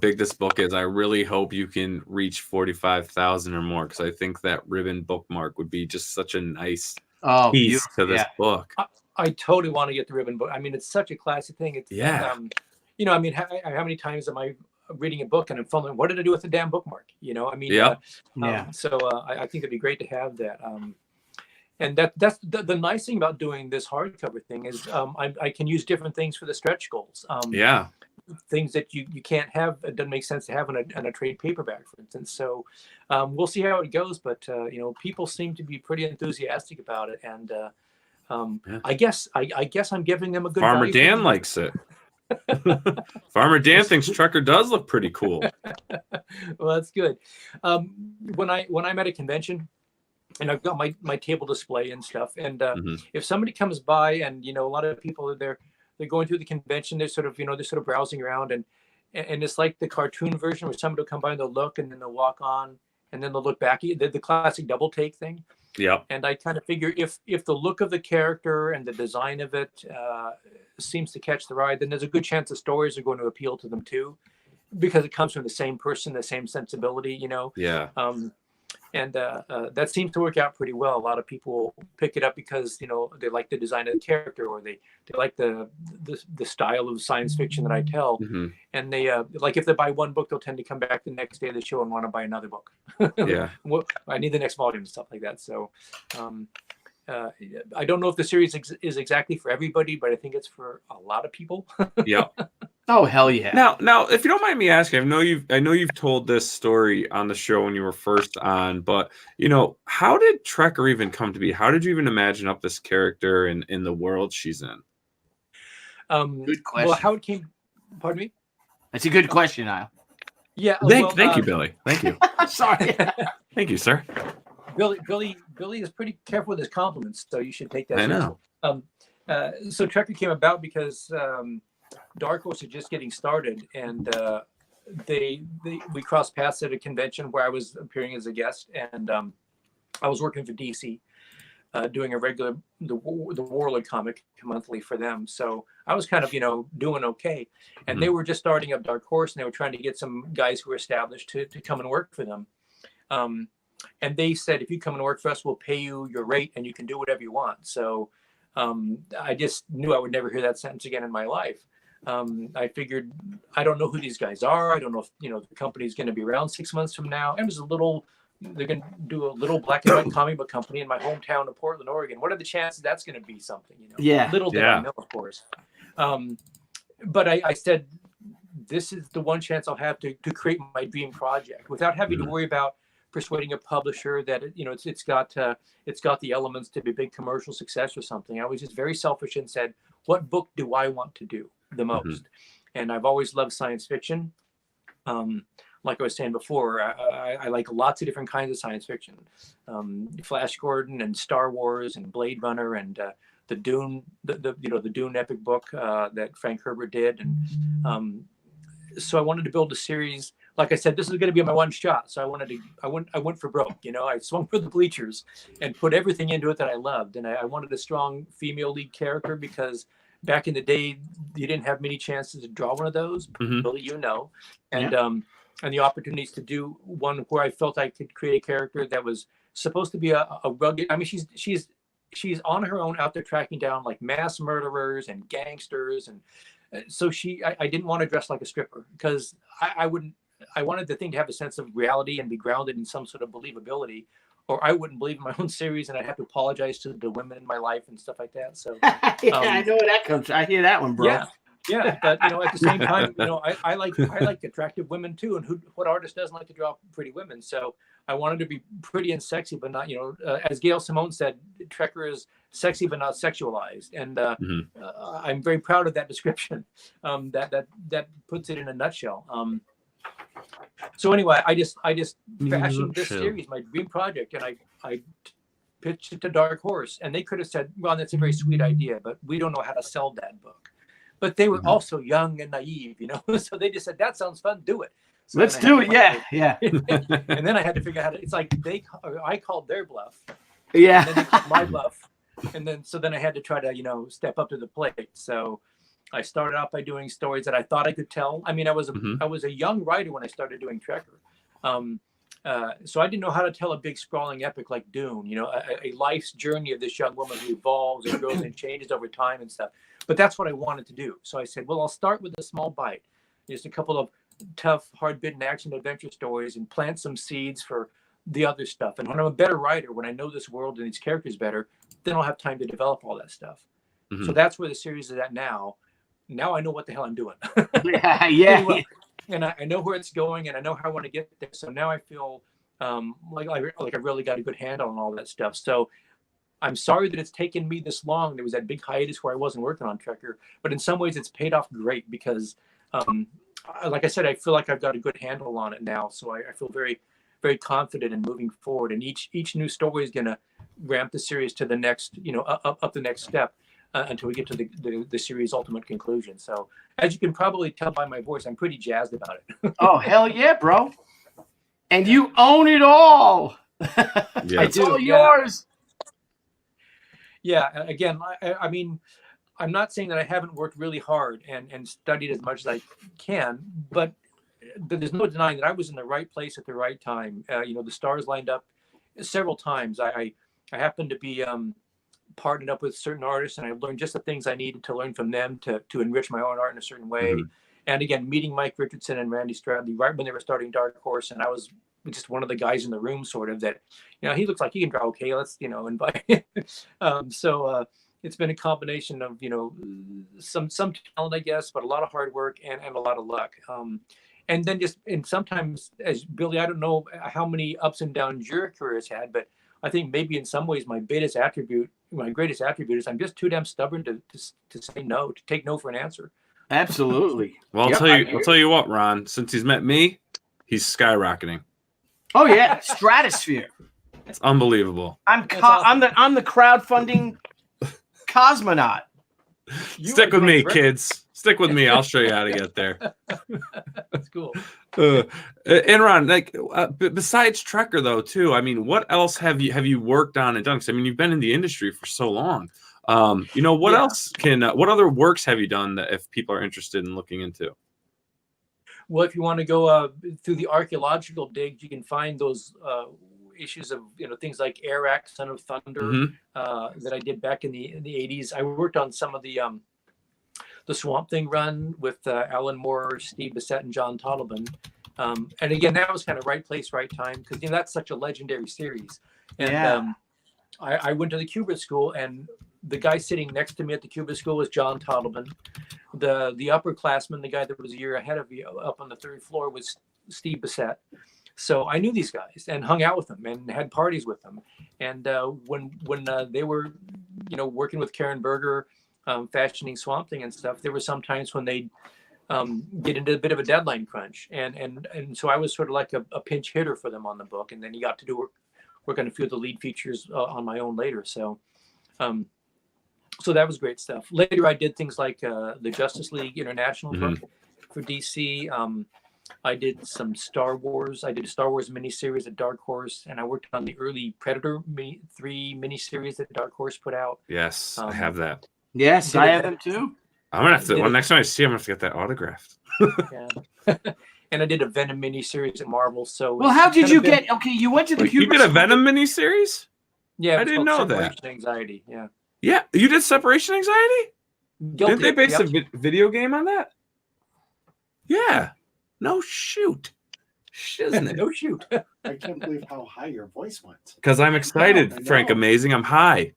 big this book is, I really hope you can reach 45,000 or more, because I think that ribbon bookmark would be just such a nice piece to this book. I totally want to get the ribbon book. I mean, it's such a classic thing. It's you know, I mean, how many times am I reading a book and I'm fumbling, what did I do with the damn bookmark? You know, I mean, so I think it'd be great to have that. And that's the nice thing about doing this hardcover thing is I can use different things for the stretch goals. Things that you can't have, it doesn't make sense to have in a trade paperback, for instance. So we'll see how it goes, but you know, people seem to be pretty enthusiastic about it, and I guess I'm giving them a good. Farmer Dan likes it. Farmer Dan thinks Trekker does look pretty cool. Well, that's good. When I'm at a convention, and I've got my table display and stuff. And if somebody comes by, and you know, a lot of people they're going through the convention, they're sort of browsing around, and it's like the cartoon version where somebody will come by and they'll look and then they'll walk on and then they'll look back. The classic double take thing. Yeah. And I kind of figure if the look of the character and the design of it seems to catch the eye, then there's a good chance the stories are going to appeal to them too, because it comes from the same person, the same sensibility, you know. Yeah. And that seems to work out pretty well. A lot of people pick it up because, you know, they like the design of the character, or they like the style of science fiction that I tell. And they like, if they buy one book, they'll tend to come back the next day of the show and want to buy another book. I need the next volume and stuff like that. So I don't know if the series is exactly for everybody, but I think it's for a lot of people. Oh, hell yeah. Now, if you don't mind me asking, I know you've told this story on the show when you were first on, but you know, how did Trekker even come to be? How did you even imagine up this character in the world she's in? Good question. Well, how it came, pardon me? That's a good question, Niall. Yeah. Thank you, Billy. Thank you. Sorry. Thank you, sir. Billy is pretty careful with his compliments, so you should take that. I know. So Trekker came about because Dark Horse is just getting started, and we crossed paths at a convention where I was appearing as a guest, and I was working for DC, doing a regular the Warlord comic monthly for them. So I was kind of, you know, doing okay, and they were just starting up Dark Horse, and they were trying to get some guys who were established to come and work for them. And they said, if you come and work for us, we'll pay you your rate, and you can do whatever you want. So I just knew I would never hear that sentence again in my life. I figured, I don't know who these guys are. I don't know if, you know, the company's going to be around 6 months from now. And they're going to do a little black and white comic book company in my hometown of Portland, Oregon. What are the chances that's going to be something, you know? Yeah. Little did I know, of course. But I said, this is the one chance I'll have to create my dream project without having to worry about persuading a publisher that, you know, it's got the elements to be a big commercial success or something. I was just very selfish and said, what book do I want to do the most? And I've always loved science fiction. Like I was saying before, I like lots of different kinds of science fiction. Flash Gordon and Star Wars and Blade Runner and the Dune, the Dune epic book that Frank Herbert did. And so I wanted to build a series. Like I said, this is going to be my one shot. So I went for broke. You know, I swung for the bleachers and put everything into it that I loved. And I wanted a strong female lead character because back in the day, you didn't have many chances to draw one of those, Billy, you know, and the opportunities to do one where I felt I could create a character that was supposed to be a rugged. I mean, she's on her own out there tracking down like mass murderers and gangsters, and so I didn't want to dress like a stripper because I wanted the thing to have a sense of reality and be grounded in some sort of believability, or I wouldn't believe in my own series and I'd have to apologize to the women in my life and stuff like that. So yeah, I know where that comes from. I hear that one, bro. Yeah, but you know, at the same time, you know, I like attractive women too, and what artist doesn't like to draw pretty women? So I wanted to be pretty and sexy, but not, you know, as Gail Simone said, Trekker is sexy but not sexualized, and I'm very proud of that description. That puts it in a nutshell. So anyway, I just fashioned this series, my dream project, and I pitched it to Dark Horse, and they could have said, "Well, that's a very sweet idea, but we don't know how to sell that book." But they were also young and naive, you know, so they just said, "That sounds fun, do it." So let's do it, yeah. And then I had to figure out how to. It's like I called their bluff, yeah, and then they called my bluff, and then I had to try to, you know, step up to the plate. So I started out by doing stories that I thought I could tell. I mean, I was a young writer when I started doing Trekker. So I didn't know how to tell a big sprawling epic like Dune, you know, a life's journey of this young woman who evolves and grows and changes over time and stuff. But that's what I wanted to do. So I said, well, I'll start with a small bite, just a couple of tough, hard-bitten action adventure stories, and plant some seeds for the other stuff. And when I'm a better writer, when I know this world and these characters better, then I'll have time to develop all that stuff. So that's where the series is at now. Now I know what the hell I'm doing. Yeah. And I know where it's going, and I know how I want to get there. So now I feel like I really got a good handle on all that stuff. So I'm sorry that it's taken me this long. There was that big hiatus where I wasn't working on Trekker, but in some ways it's paid off great because, like I said, I feel like I've got a good handle on it now. So I feel very, very confident in moving forward. And each new story is going to ramp the series to the next, you know, up the next step. Until we get to the series' ultimate conclusion. So, as you can probably tell by my voice, I'm pretty jazzed about it. Oh, hell yeah, bro. And you own it all. It's all yours. Yeah, again, I mean, I'm not saying that I haven't worked really hard and studied as much as I can, but there's no denying that I was in the right place at the right time. You know, the stars lined up several times. I happened to be partnered up with certain artists, and I learned just the things I needed to learn from them to enrich my own art in a certain way. And again, meeting Mike Richardson and Randy Stradley right when they were starting Dark Horse, and I was just one of the guys in the room, sort of, that, you know, he looks like he can draw okay, let's, you know, invite him. So it's been a combination of, you know, some talent, I guess, but a lot of hard work and a lot of luck. And then sometimes, as Billy, I don't know how many ups and downs your career has had, but I think maybe in some ways my greatest attribute is I'm just too damn stubborn to say no, to take no for an answer. Absolutely. Well, I'll tell you what, Ron, since he's met me, he's skyrocketing. Oh yeah, stratosphere. It's unbelievable. I'm the crowdfunding cosmonaut. Stick with me, kids. Stick with me. I'll show you how to get there. That's cool. And Ron, like besides Trekker, though, too. I mean, what else have you worked on and done? Because I mean, you've been in the industry for so long. You know, what else what other works have you done that if people are interested in looking into? Well, if you want to go through the archaeological digs, you can find those issues of, you know, things like Arak, Son of Thunder, that I did back in the 80s. I worked on some of the Swamp Thing run with Alan Moore, Steve Bissett, and John Totleben. And again, that was kind of right place, right time, because, you know, that's such a legendary series. And I went to the Cuba School, and the guy sitting next to me at the Cuba School was John Totleben. The upperclassman, the guy that was a year ahead of me up on the third floor, was Steve Bissett. So I knew these guys and hung out with them and had parties with them. And when they were, you know, working with Karen Berger, fashioning Swamp Thing and stuff, there were some times when they'd get into a bit of a deadline crunch. And so I was sort of like a pinch hitter for them on the book. And then you got to do work on a few of the lead features on my own later. So so that was great stuff. Later, I did things like the Justice League International book for DC. I did some Star Wars. I did a Star Wars miniseries at Dark Horse, and I worked on the early Predator 3 miniseries that Dark Horse put out. Yes, I have that. Yes, I have them too. I'm gonna have to. Well, next time I see him, I'm gonna have to get that autographed. Yeah. and I did a Venom miniseries at Marvel. So Well, it's how did kind you of been- get? Okay, you went to the Wait, you Cuba did a School. Venom miniseries? Yeah, I it's didn't called know that. Separation Anxiety. Yeah, Yeah, you did Separation Anxiety? Guilty. Didn't they base Yep. a video game on that? Yeah. No shoot. Shiznit. No shoot. I can't believe how high your voice went. Because I'm I excited, Frank. know. Amazing. I'm high.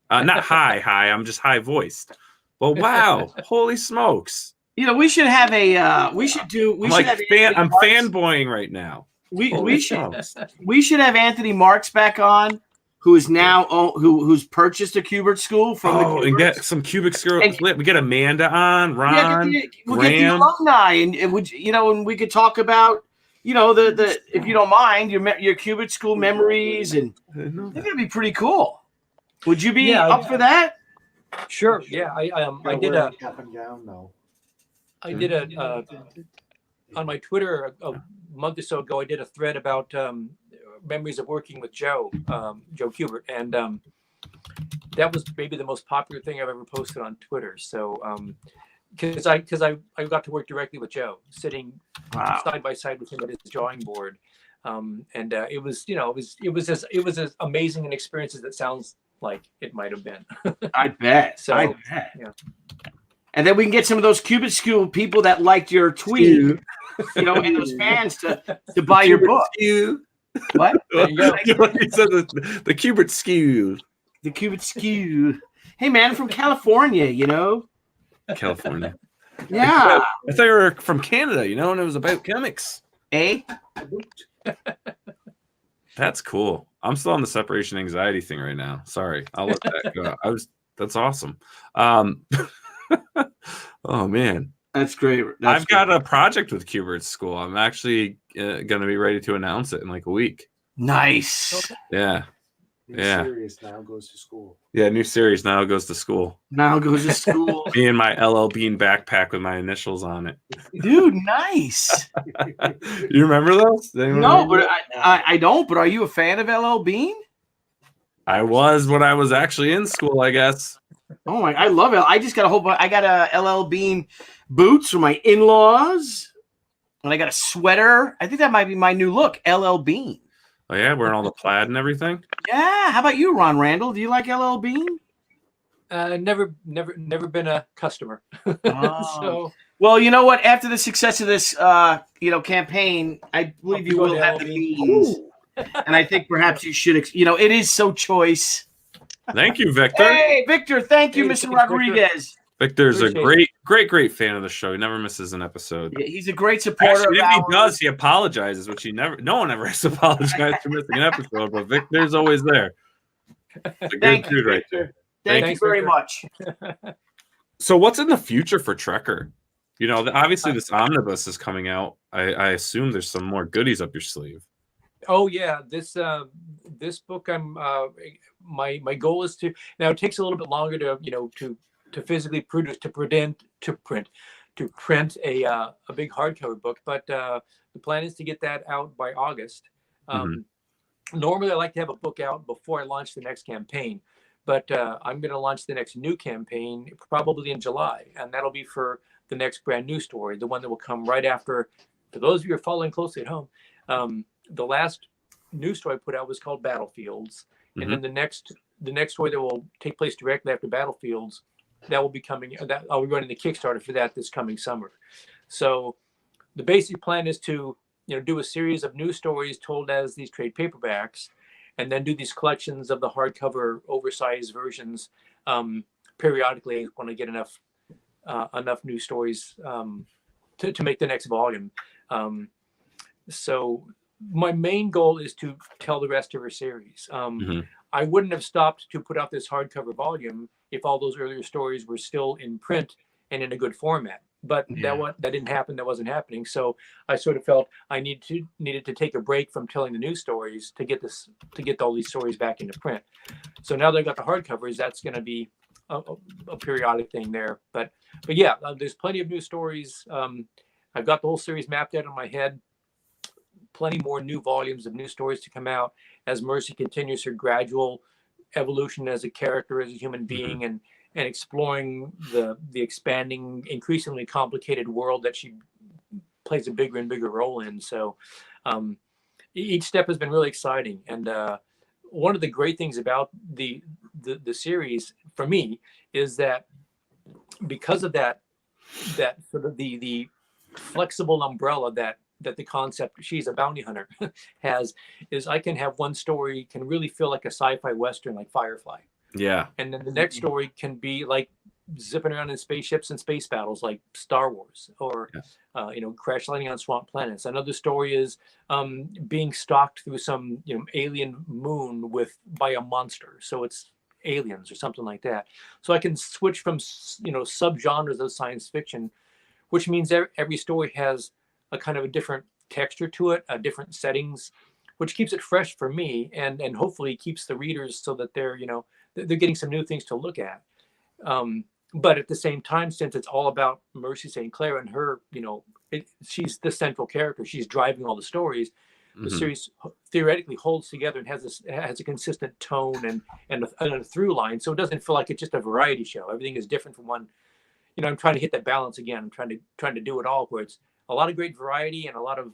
Not high. I'm just high voiced. Well, wow. Holy smokes. You know, we should have a. We should do. We I'm should like have. I'm Anthony Marks- fanboying right now. We Holy should smokes. we should have Anthony Marks back on, who is now who's purchased a Kubert School from the Oh, and Kuberts. get some cubic screw. And- We get Amanda on, Ron, we'll get the Graham. alumni, and would and we could talk about the if you don't mind your Kubert School memories, and I didn't know I think that. it'd be pretty cool. Would you be Yeah, up for that? Sure. Yeah, I did a cap and gown. No. I did a on my Twitter a month or so ago. I did a thread about memories of working with Joe Kubert, and that was maybe the most popular thing I've ever posted on Twitter. So because I got to work directly with Joe, sitting side by side with him at his drawing board, and it was it was as amazing an experience as it sounds like it might have been. I bet. So, I bet. yeah. And then we can get some of those Kubert School people that liked your tweet, and those fans to buy your book. Skew. What? There you go. He said the Kubert skew. The Kubert School. Hey, man, I'm from California, California. Yeah. I thought you were from Canada, and it was about comics. Eh? That's cool. I'm still on the separation anxiety thing right now. Sorry, I'll let that go. That's awesome. Oh man, That's great. I've got a project with Kubert's School. I'm actually going to be ready to announce it in like a week. Nice. Yeah, New Yeah. series now goes to school. yeah. New series now goes to school. Now goes to school. Me and my LL Bean backpack with my initials on it. Dude, nice. You remember those? Does anyone No, remember? but I don't. But are you a fan of LL Bean? I was when I was actually in school, I guess. Oh my! I love it. I just got a whole. I got a LL Bean boots for my in-laws, and I got a sweater. I think that might be my new look. LL Bean. Oh yeah, wearing all the plaid and everything. Yeah. How about you, Ron Randall? Do you like LL Bean? Never been a customer. Oh. So Well, you know what? After the success of this, campaign, I believe you will have the beans, and I think perhaps you should. It is so choice. Thank you, Victor. Hey, Victor! Thank you, Hey, Mr. thanks, Rodriguez. Victor's a Appreciate great fan of the show. He never misses an episode. Yeah, he's a great supporter. Actually, of if he ours. does, he apologizes, which no one ever has to apologize for missing an episode, but Victor's always there. It's a good Thank you, dude right Victor. there. Thank you Thanks, very Victor. much. So what's in the future for Trekker? Obviously this omnibus is coming out. I assume there's some more goodies up your sleeve. Oh yeah, this book my goal is to now it takes a little bit longer to physically produce to print a big hardcover book, but the plan is to get that out by August. Normally I like to have a book out before I launch the next campaign, but I'm going to launch the next new campaign probably in July, and that'll be for the next brand new story, the one that will come right after. For those of you who are following closely at home, the last new story I put out was called Battlefields, and then the next story that will take place directly after Battlefields, that will be coming. That I'll be running the Kickstarter for that this coming summer. So the basic plan is to do a series of new stories told as these trade paperbacks, and then do these collections of the hardcover oversized versions periodically when I get enough new stories to make the next volume. So my main goal is to tell the rest of her series. I wouldn't have stopped to put out this hardcover volume if all those earlier stories were still in print and in a good format. But that didn't happen. That wasn't happening. So I sort of felt I needed to take a break from telling the new stories to get all these stories back into print. So now that I've got the hardcovers, that's going to be a periodic thing there. But yeah, there's plenty of new stories. I've got the whole series mapped out in my head. Plenty more new volumes of new stories to come out as Mercy continues her gradual evolution as a character, as a human being, and exploring the expanding, increasingly complicated world that she plays a bigger and bigger role in. So each step has been really exciting. And one of the great things about the series for me is that because of that sort of the flexible umbrella that the concept she's a bounty hunter has, is I can have one story can really feel like a sci-fi western like Firefly. Yeah. And then the next story can be like zipping around in spaceships and space battles like Star Wars, or crash landing on swamp planets. Another story is being stalked through some alien moon by a monster, so it's aliens or something like that. So I can switch from subgenres of science fiction, which means every story has a kind of a different texture to it, different settings, which keeps it fresh for me, and hopefully keeps the readers so that they're getting some new things to look at. But at the same time, since it's all about Mercy St. Clair and her, she's the central character, she's driving all the stories. The series theoretically holds together and has a consistent tone and a through line, so it doesn't feel like it's just a variety show. Everything is different from one. I'm trying to hit that balance again. I'm trying to do it all, where it's a lot of great variety and a lot of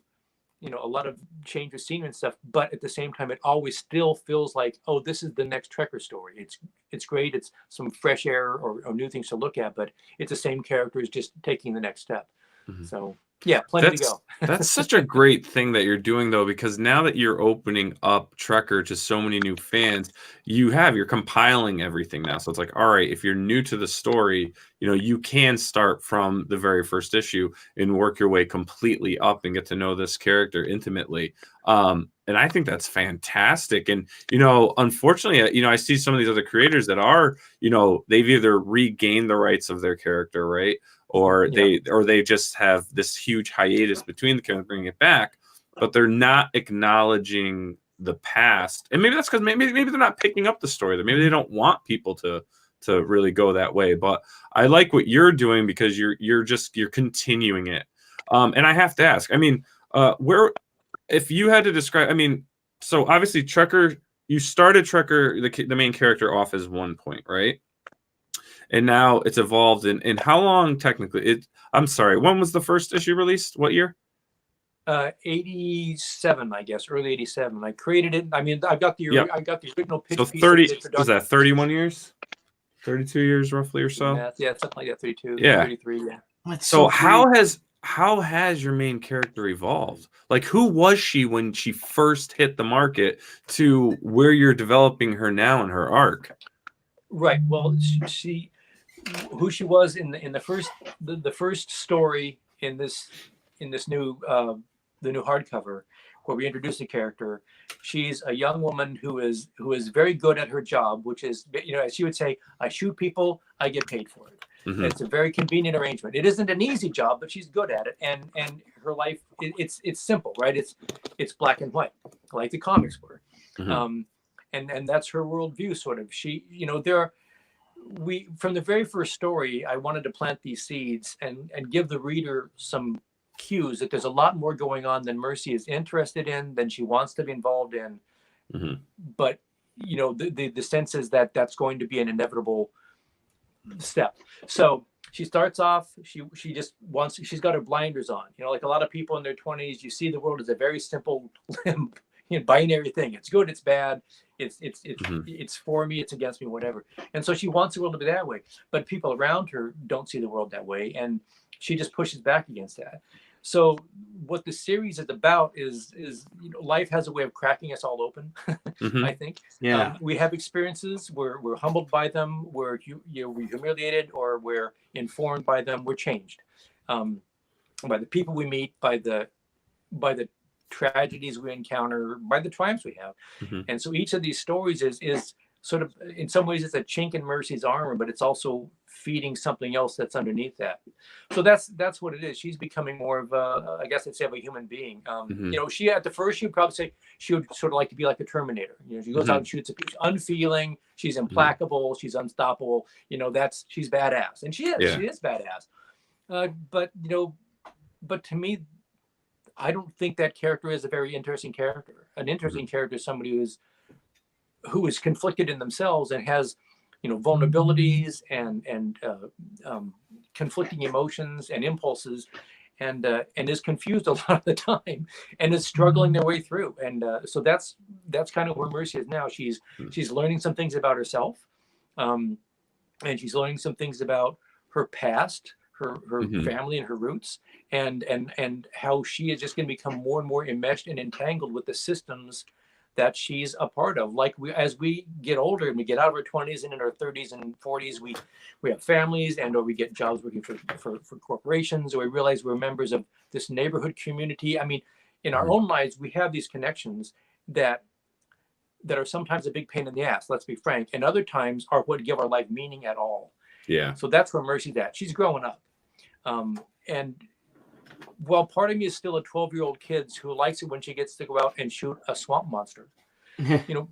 change of scenery and stuff, but at the same time, it always still feels like, oh, this is the next Trekker story. It's great. It's some fresh air or new things to look at, but it's the same characters just taking the next step. So yeah, plenty to go. That's such a great thing that you're doing, though, because now that you're opening up Trekker to so many new fans, you're compiling everything now. So it's like, all right, if you're new to the story, you can start from the very first issue and work your way completely up and get to know this character intimately. And I think that's fantastic. And, unfortunately, I see some of these other creators that are, they've either regained the rights of their character, right? Or they just have this huge hiatus between the characters, bringing it back, but they're not acknowledging the past. And maybe that's because maybe they're not picking up the story. Maybe they don't want people to really go that way. But I like what you're doing because you're continuing it. And I have to ask, if you had to describe, so obviously Trekker, you started Trekker, the main character, off as one point, right? And now it's evolved in how long technically? I'm sorry, when was the first issue released? What year? 87, I guess, early 87. I created it. I got the original pitch. So 30, was that 31 years? 32 years roughly or so? Yeah, something like that, 32, yeah. 33, yeah. So how has your main character evolved? Like, who was she when she first hit the market to where you're developing her now in her arc? Right. Well, she who she was in the first story in this new the new hardcover, where we introduce the character. She's a young woman who is very good at her job, which is, as she would say, I shoot people, I get paid for it. It's a very convenient arrangement. It isn't an easy job, but she's good at it, and her life, it's simple, right? It's black and white, like the comics were. And that's her worldview, sort of. She, from the very first story, I wanted to plant these seeds and give the reader some cues that there's a lot more going on than Mercy is interested in, than she wants to be involved in. But the sense is that that's going to be an inevitable step. So she starts off, she just wants, she's got her blinders on, like a lot of people in their 20s. You see the world as a very simple binary thing. It's good, it's bad, it's for me, it's against me, whatever. And so she wants the world to be that way, but people around her don't see the world that way, and she just pushes back against that. So what the series is about is life has a way of cracking us all open. I think. We have experiences, we're humbled by them, we're humiliated, or we're informed by them, we're changed by the people we meet, by the tragedies we encounter, by the triumphs we have. And so each of these stories is sort of, in some ways, it's a chink in Mercy's armor, but it's also feeding something else that's underneath that. So that's what it is. She's becoming more of a, I guess I'd say, of a human being. She, at the first, she'd probably say she would sort of like to be like a Terminator. She goes out and shoots. She's unfeeling. She's implacable. She's unstoppable. She's badass, and she is. Yeah. She is badass. But to me, I don't think that character is a very interesting character. An interesting character is somebody who is conflicted in themselves and has, vulnerabilities and conflicting emotions and impulses, and is confused a lot of the time, and is struggling their way through. And so that's kind of where Mercy is now. She's learning some things about herself, and she's learning some things about her past, her family and her roots, and how she is just going to become more and more enmeshed and entangled with the systems that she's a part of. Like as we get older and we get out of our 20s and in our 30s and 40s, we have families, and or we get jobs working for corporations, or we realize we're members of this neighborhood community. I mean, in our own lives, we have these connections that are sometimes a big pain in the ass, let's be frank, and other times are what give our life meaning at all. Yeah. So that's where Mercy's at. She's growing up. And while part of me is still a 12-year-old kid who likes it when she gets to go out and shoot a swamp monster,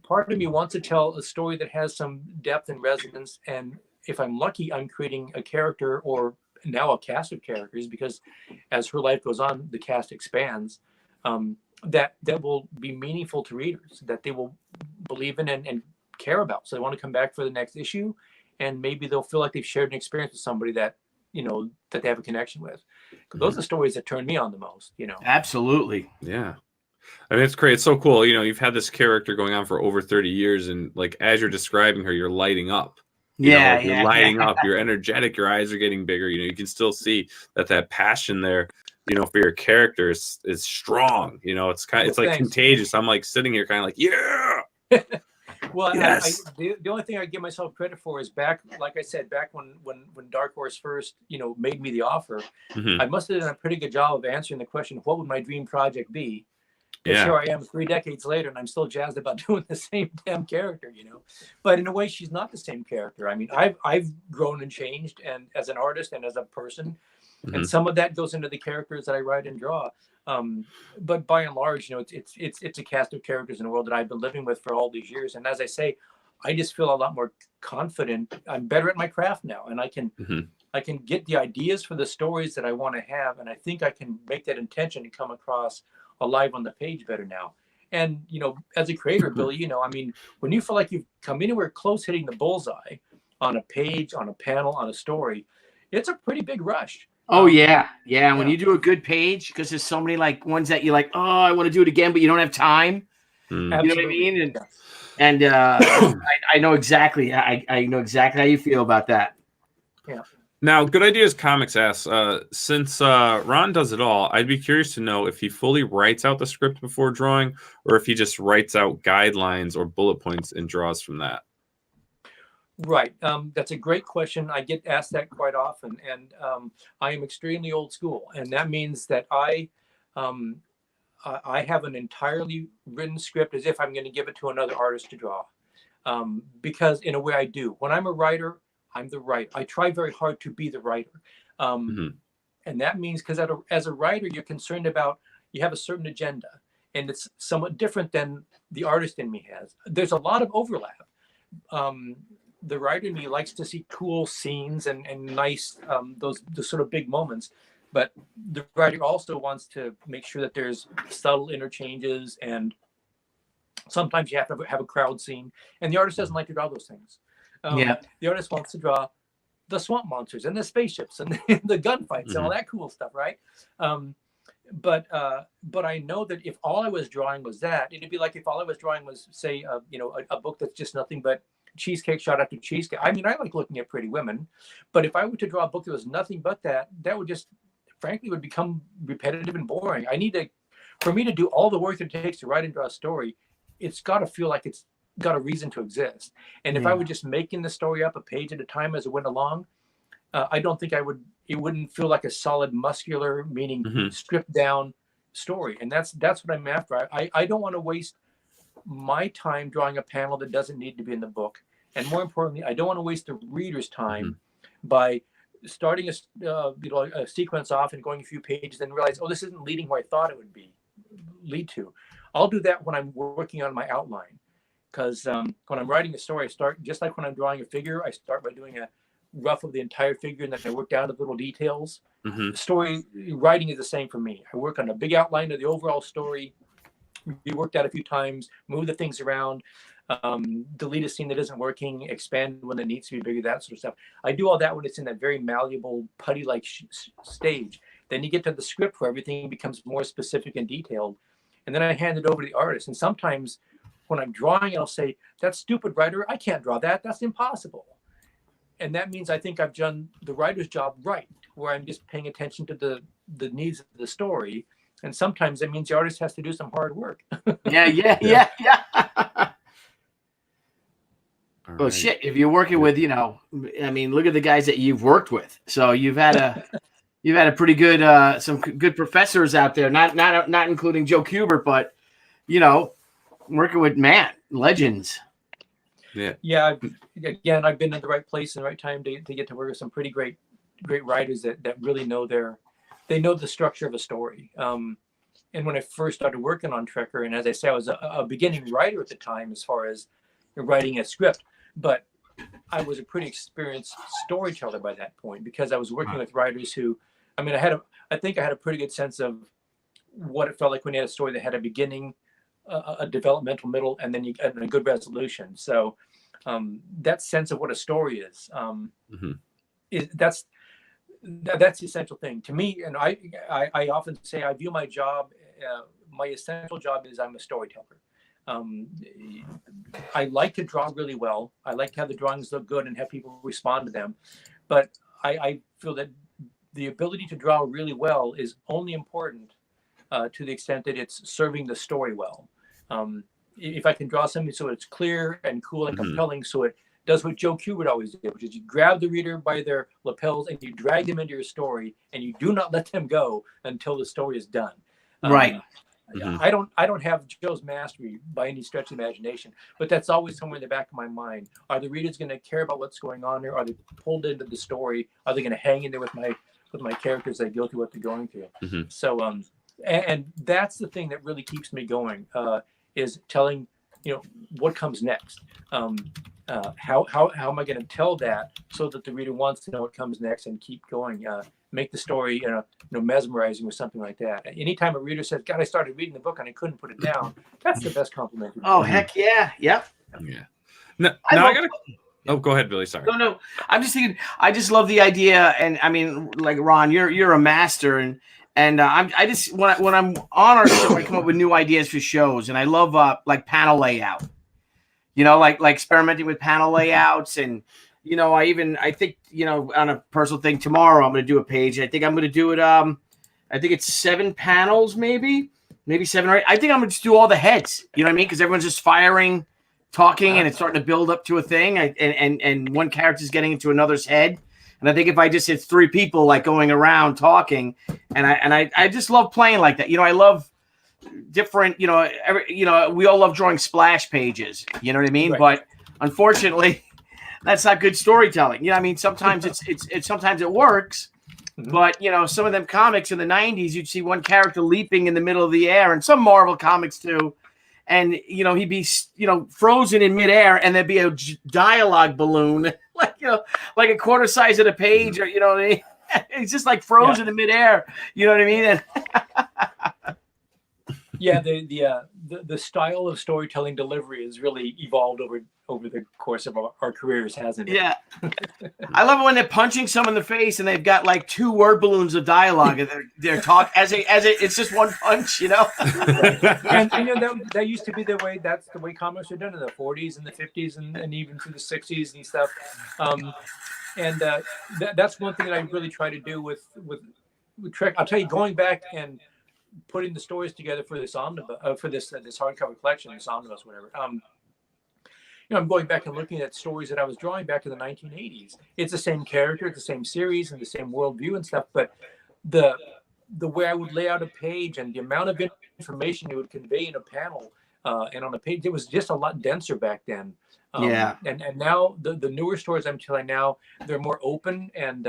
part of me wants to tell a story that has some depth and resonance. And if I'm lucky, I'm creating a character, or now a cast of characters, because as her life goes on, the cast expands, that will be meaningful to readers, that they will believe in and care about. So they want to come back for the next issue, and maybe they'll feel like they've shared an experience with somebody that that they have a connection with. Those are the stories that turn me on the most. Absolutely. Yeah. I mean, it's great. It's so cool. You've had this character going on for over 30 years, and like as you're describing her, you're lighting up. You're lighting up. You're energetic. Your eyes are getting bigger. You can still see that passion there. For your character is strong. It's like contagious. I'm like sitting here, kind of like, yeah. Well, yes. The only thing I give myself credit for is back when Dark Horse first, made me the offer, I must have done a pretty good job of answering the question, what would my dream project be? And here I am 3 decades later, and I'm still jazzed about doing the same damn character, But in a way, she's not the same character. I mean, I've grown and changed, and as an artist and as a person, and some of that goes into the characters that I write and draw. But by and large, it's a cast of characters in a world that I've been living with for all these years. And as I say, I just feel a lot more confident. I'm better at my craft now, and I can get the ideas for the stories that I want to have, and I think I can make that intention come across alive on the page better now. And as a creator, Billy, I mean, when you feel like you've come anywhere close hitting the bullseye on a page, on a panel, on a story, it's a pretty big rush. Oh yeah. When you do a good page, because there's so many like ones that you're like, oh, I want to do it again, but you don't have time. You know what I mean? And I know exactly. I know exactly how you feel about that. Yeah. Now, Good Ideas Comics asks, since Ron does it all, I'd be curious to know if he fully writes out the script before drawing, or if he just writes out guidelines or bullet points and draws from that. Right. That's a great question. I get asked that quite often, and I am extremely old school, and that means that I have an entirely written script as if I'm going to give it to another artist to draw, because in a way I do. When I'm a writer, I'm the writer. I try very hard to be the writer, and that means because as a writer, you're concerned about, you have a certain agenda, and it's somewhat different than the artist in me has. There's a lot of overlap. The writer in me likes to see cool scenes and nice, those sort of big moments. But the writer also wants to make sure that there's subtle interchanges, and sometimes you have to have a crowd scene. And the artist doesn't like to draw those things. The artist wants to draw the swamp monsters and the spaceships and the gunfights and all that cool stuff, right? But I know that if all I was drawing was that, it'd be like if all I was drawing was, say, a book that's just nothing but cheesecake shot after cheesecake. I mean, I like looking at pretty women, but if I were to draw a book that was nothing but that would just, frankly, would become repetitive and boring. For me to do all the work that it takes to write and draw a story, it's got to feel like it's got a reason to exist. And if I were just making the story up a page at a time as it went along, I don't think it wouldn't feel like a solid, muscular, meaning stripped down story. And that's what I'm after. I don't want to waste my time drawing a panel that doesn't need to be in the book. And more importantly, I don't want to waste the reader's time by starting a sequence off and going a few pages and realize, oh, this isn't leading where I thought it would lead to. I'll do that when I'm working on my outline. Because when I'm writing a story, I start, just like when I'm drawing a figure, I start by doing a rough of the entire figure, and then I work down to the little details. Story writing is the same for me. I work on a big outline of the overall story, be worked out a few times, move the things around, delete a scene that isn't working, expand when it needs to be bigger, that sort of stuff. I do all that when it's in that very malleable, putty-like stage Then you get to the script where everything becomes more specific and detailed. And then I hand it over to the artist. And sometimes when I'm drawing, I'll say, "That stupid writer, I can't draw that. That's impossible." And that means I think I've done the writer's job right, where I'm just paying attention to the needs of the story. And sometimes it means the artist has to do some hard work. Yeah. All Well, right. shit, if you're working with, I mean, look at the guys that you've worked with. So you've had a pretty good, some good professors out there, not including Joe Kubert, but, working with, legends. Yeah. I've been in the right place and the right time to get to work with some pretty great writers that really know the structure of a story. And when I first started working on TREKKER, and as I say, I was a beginning writer at the time as far as writing a script, but I was a pretty experienced storyteller by that point, because I was working with writers who, I think I had a pretty good sense of what it felt like when you had a story that had a beginning, a developmental middle, and then a good resolution. So that sense of what a story is, that's the essential thing to me. And I often say I view my job, my essential job is I'm a storyteller. I like to draw really well. I like to have the drawings look good and have people respond to them. But I feel that the ability to draw really well is only important to the extent that it's serving the story well. If I can draw something so it's clear and cool and compelling, so it does what Joe Kubert always did, which is you grab the reader by their lapels and you drag them into your story, and you do not let them go until the story is done. Right. I don't have Joe's mastery by any stretch of imagination, but that's always somewhere in the back of my mind. Are the readers going to care about what's going on there? Are they pulled into the story? Are they going to hang in there with my characters as they go through what they're going through? So and that's the thing that really keeps me going, is telling what comes next. How am I going to tell that so that the reader wants to know what comes next and keep going? Make the story mesmerizing or something like that. Anytime a reader says, "God, I started reading the book and I couldn't put it down," that's the best compliment. Oh, heck yeah. Yep. Yeah. No, I gotta. Oh, go ahead, Billy. Sorry. No. I'm just thinking. I just love the idea, and I mean, like Ron, you're a master, and I just when I'm on our show, I come up with new ideas for shows, and I love like panel layout. Like experimenting with panel layouts, and I think on a personal thing, tomorrow I'm going to do a page. I think I'm going to do it. I think it's 7 panels, maybe 7 or 8. I think I'm going to just do all the heads. You know what I mean? Because everyone's just firing, talking, and it's starting to build up to a thing. And one character's getting into another's head. And I think if I just hit 3 people like going around talking, and I just love playing like that. I love different. We all love drawing splash pages. You know what I mean? Right. But unfortunately, that's not good storytelling. I mean, sometimes it's sometimes it works, but some of them comics in the 90s, you'd see one character leaping in the middle of the air, and some Marvel comics too, and he'd be frozen in midair, and there'd be a dialogue balloon like a quarter size of the page, or it's just like frozen in midair. You know what I mean? And yeah, the style of storytelling delivery has really evolved over the course of our careers, hasn't it? Yeah. I love it when they're punching someone in the face and they've got like 2 word balloons of dialogue, and they're talking it's just one punch, And that used to be that's the way comics were done in the 40s and the 50s and even through the 60s and stuff. That's one thing that I really try to do with Trek. I'll tell you, going back and putting the stories together for this omnibus, for this hardcover collection, this omnibus, whatever. I'm going back and looking at stories that I was drawing back in the 1980s. It's the same character, it's the same series, and the same worldview and stuff. But the way I would lay out a page and the amount of information it would convey in a panel and on a page, it was just a lot denser back then. And now the newer stories I'm telling now, they're more open, and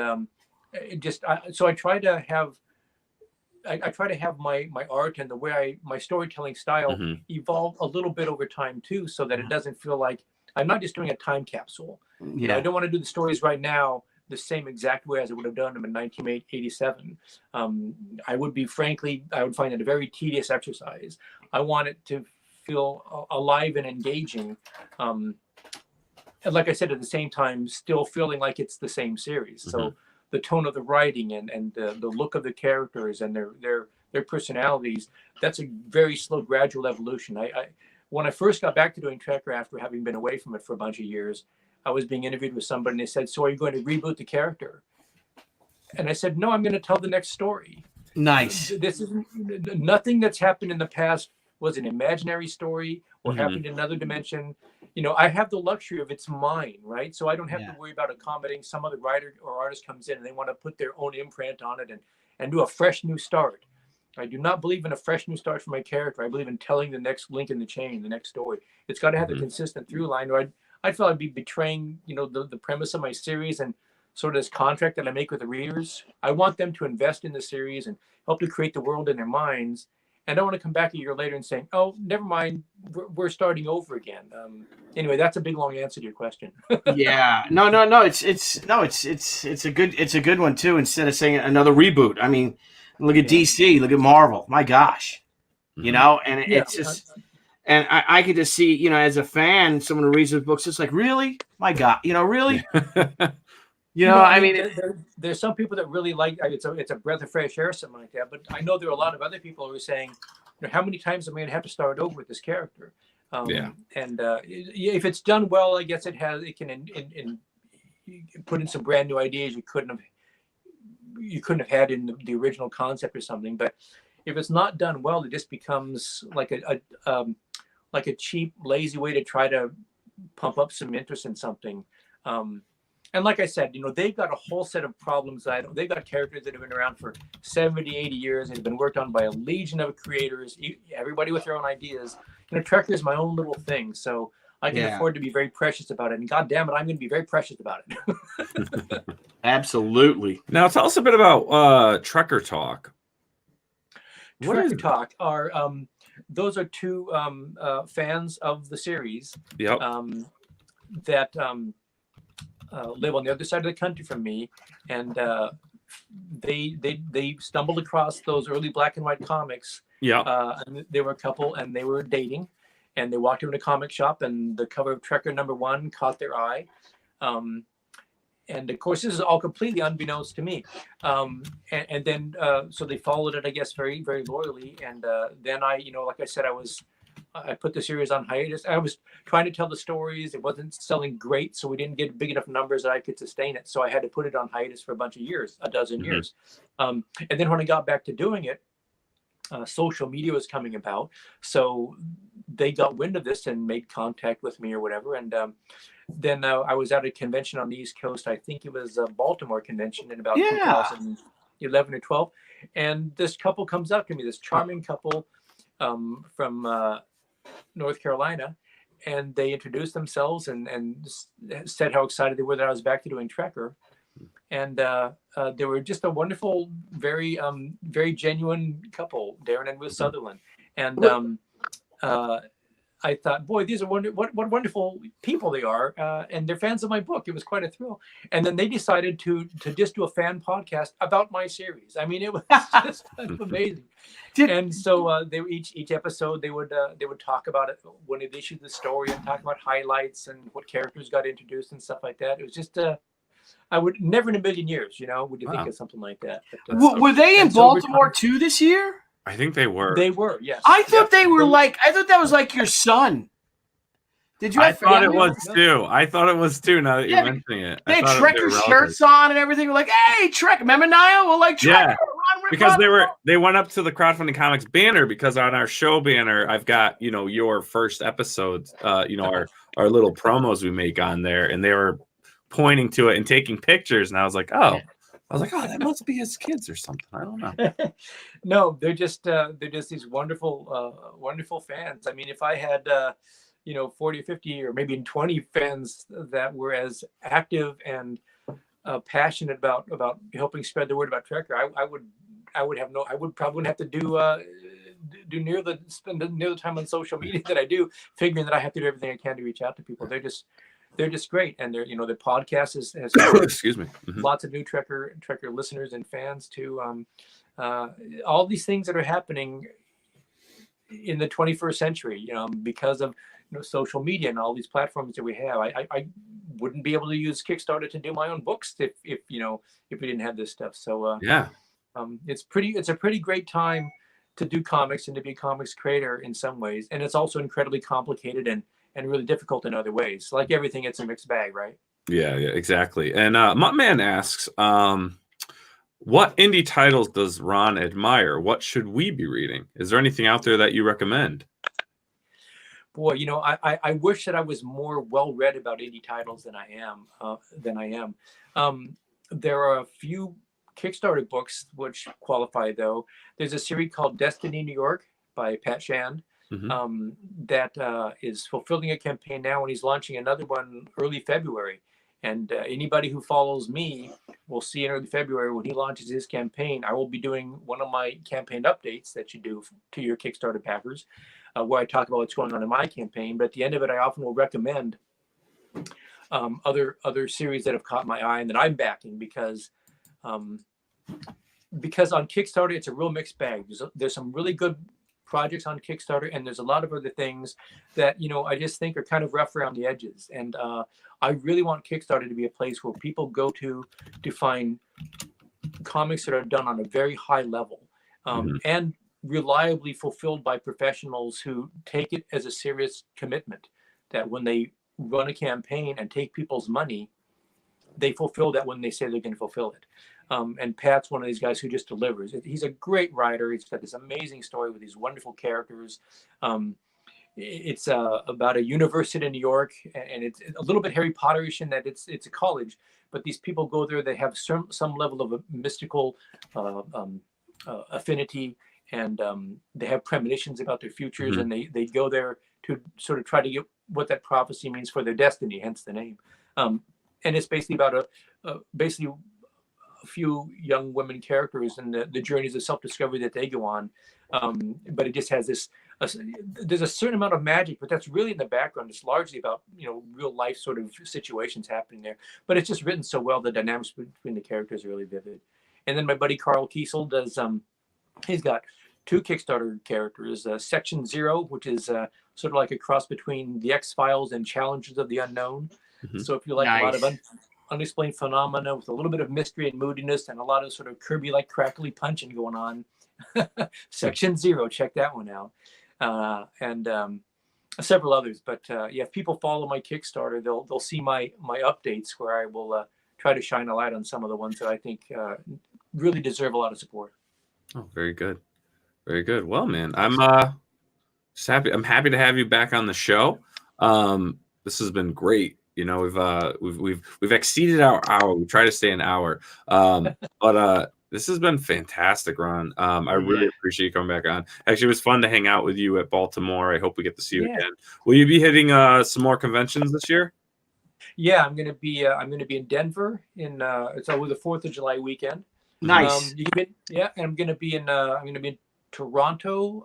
so I try to have. I try to have my art and the way my storytelling style evolve a little bit over time too, so that it doesn't feel like I'm not just doing a time capsule. I don't want to do the stories right now the same exact way as I would have done them in 1987. I would find it a very tedious exercise. I want it to feel alive and engaging. And like I said, at the same time, still feeling like it's the same series. So the tone of the writing and the look of the characters and their personalities. That's a very slow, gradual evolution. When I first got back to doing TREKKER after having been away from it for a bunch of years, I was being interviewed with somebody and they said, "So are you going to reboot the character?" And I said, "No, I'm going to tell the next story." Nice. This is nothing that's happened in the past was an imaginary story or Mhm. happened in another dimension. I have the luxury of it's mine, right? So I don't have Yeah. to worry about accommodating some other writer or artist comes in and they want to put their own imprint on it and do a fresh new start. I do not believe in a fresh new start for my character. I believe in telling the next link in the chain, the next story. It's got to have a Mhm. consistent through line, or I feel I'd be betraying, the premise of my series and sort of this contract that I make with the readers. I want them to invest in the series and help to create the world in their minds. And I don't want to come back a year later and saying, "Oh, never mind, we're starting over again." Anyway, that's a big long answer to your question. Yeah. No. It's a good one too. Instead of saying another reboot, I mean, look at Yeah. DC, look at Marvel. My gosh, Mhm. and Yeah. it's just, and I could just see, as a fan, someone who reads those books, it's like, really, my God, really, I mean, there's some people that really like it's a breath of fresh air, something like that. But I know there are a lot of other people who are saying, how many times am I going to have to start over with this character? Yeah. And if it's done well, I guess it can put in some brand new ideas you couldn't have had in the original concept or something. But if it's not done well, it just becomes like a cheap, lazy way to try to pump up some interest in something. And like I said, they've got a whole set of problems. They've got characters that have been around for 70, 80 years and have been worked on by a legion of creators, everybody with their own ideas. TREKKER is my own little thing, so I can afford to be very precious about it. And God damn it, I'm going to be very precious about it. absolutely. Now tell us a bit about TREKKER Talk. What is TREKKER Talk are those are two fans of the series. Yep. That live on the other side of the country from me, and they stumbled across those early black and white comics. Yeah. And they were a couple, and they were dating, and they walked into a comic shop, and the cover of TREKKER #1 caught their eye. And of course, this is all completely unbeknownst to me. And then, so they followed it, I guess, very, very loyally. And then like I said, I put the series on hiatus. I was trying to tell the stories. It wasn't selling great, so we didn't get big enough numbers that I could sustain it. So I had to put it on hiatus for a bunch of years, a dozen years. And then when I got back to doing it, social media was coming about. So they got wind of this and made contact with me or whatever. And then I was at a convention on the East Coast. I think it was a Baltimore convention in about 2011 or 12. And this couple comes up to me, this charming couple from North Carolina, and they introduced themselves and said how excited they were that I was back to doing TREKKER. And they were just a wonderful, very very genuine couple, Darren and Ruth Sutherland. And I thought, boy, these are what wonderful people they are, and they're fans of my book. It was quite a thrill. And then they decided to just do a fan podcast about my series. I mean, it was just kind of amazing. And so they each episode they would talk about it when they issued the story and talk about highlights and what characters got introduced and stuff like that. It was just I would never in a million years, would you think of something like that? But, were they in Baltimore too this year? I think they were. They were, yes. I thought they were I thought that was like your son. Did you? I thought it was too. I thought it was too. Now that you're mentioning it, they had TREKKER shirts on and everything. We're like, hey, TREKKER. Remember Nile? We're like, TREKKER. Because they went up to the Crowdfunding Comics banner, because on our show banner I've got your first episodes, our little promos we make on there, and they were pointing to it and taking pictures, and I was like, oh, that must be his kids or something. I don't know. No, they're just these wonderful wonderful fans. I mean, if I had 40 or 50 or maybe 20 fans that were as active and passionate about helping spread the word about TREKKER, I would probably have to spend near the time on social media that I do, figuring that I have to do everything I can to reach out to people. They're just great, and their podcast has excuse me, lots of new TREKKER listeners and fans too. All these things that are happening in the 21st century, because of social media and all these platforms that we have. I wouldn't be able to use Kickstarter to do my own books if we didn't have this stuff. So Yeah. it's a pretty great time to do comics and to be a comics creator in some ways, and it's also incredibly complicated and really difficult in other ways. Like everything, it's a mixed bag, right? Yeah, exactly. And my man asks, what indie titles does Ron admire? What should we be reading? Is there anything out there that you recommend? Boy, I wish that I was more well read about indie titles than I am. There are a few Kickstarter books which qualify, though. There's a series called Destiny New York by Pat Shand that is fulfilling a campaign now, and he's launching another one early February. And anybody who follows me will see in early February when he launches his campaign, I will be doing one of my campaign updates that you do to your Kickstarter backers, where I talk about what's going on in my campaign. But at the end of it, I often will recommend other series that have caught my eye and that I'm backing because on Kickstarter, it's a real mixed bag. There's some really good projects on Kickstarter, and there's a lot of other things that I just think are kind of rough around the edges. And I really want Kickstarter to be a place where people go to find comics that are done on a very high level and reliably fulfilled by professionals who take it as a serious commitment. That when they run a campaign and take people's money, they fulfill that when they say they're going to fulfill it. And Pat's one of these guys who just delivers. He's a great writer. He's got this amazing story with these wonderful characters. It's about a university in New York, and it's a little bit Harry Potterish in that it's a college, but these people go there. They have some level of a mystical affinity, and they have premonitions about their futures, and they go there to sort of try to get what that prophecy means for their destiny, hence the name. And it's basically about a few young women characters and the journeys of self-discovery that they go on. But it just has there's a certain amount of magic, but that's really in the background. It's largely about, real life sort of situations happening there, but it's just written so well. The dynamics between the characters are really vivid. And then my buddy Carl Kiesel does, he's got 2 Kickstarter characters, Section Zero, which is sort of like a cross between the X-Files and Challengers of the Unknown. So if you like a lot of unexplained phenomena with a little bit of mystery and moodiness and a lot of sort of Kirby-like crackly punching going on, Section Zero, check that one out. And several others. But if people follow my Kickstarter, they'll see my updates where I will try to shine a light on some of the ones that I think really deserve a lot of support. Oh, very good. Very good. Well, man, I'm just happy. I'm happy to have you back on the show. This has been great. We've exceeded our hour. We try to stay an hour. But this has been fantastic, Ron. I really appreciate you coming back on. Actually, it was fun to hang out with you at Baltimore. I hope we get to see you again. Will you be hitting some more conventions this year? Yeah, I'm gonna be in Denver it's over the 4th of July weekend. Nice. And I'm gonna be in Toronto.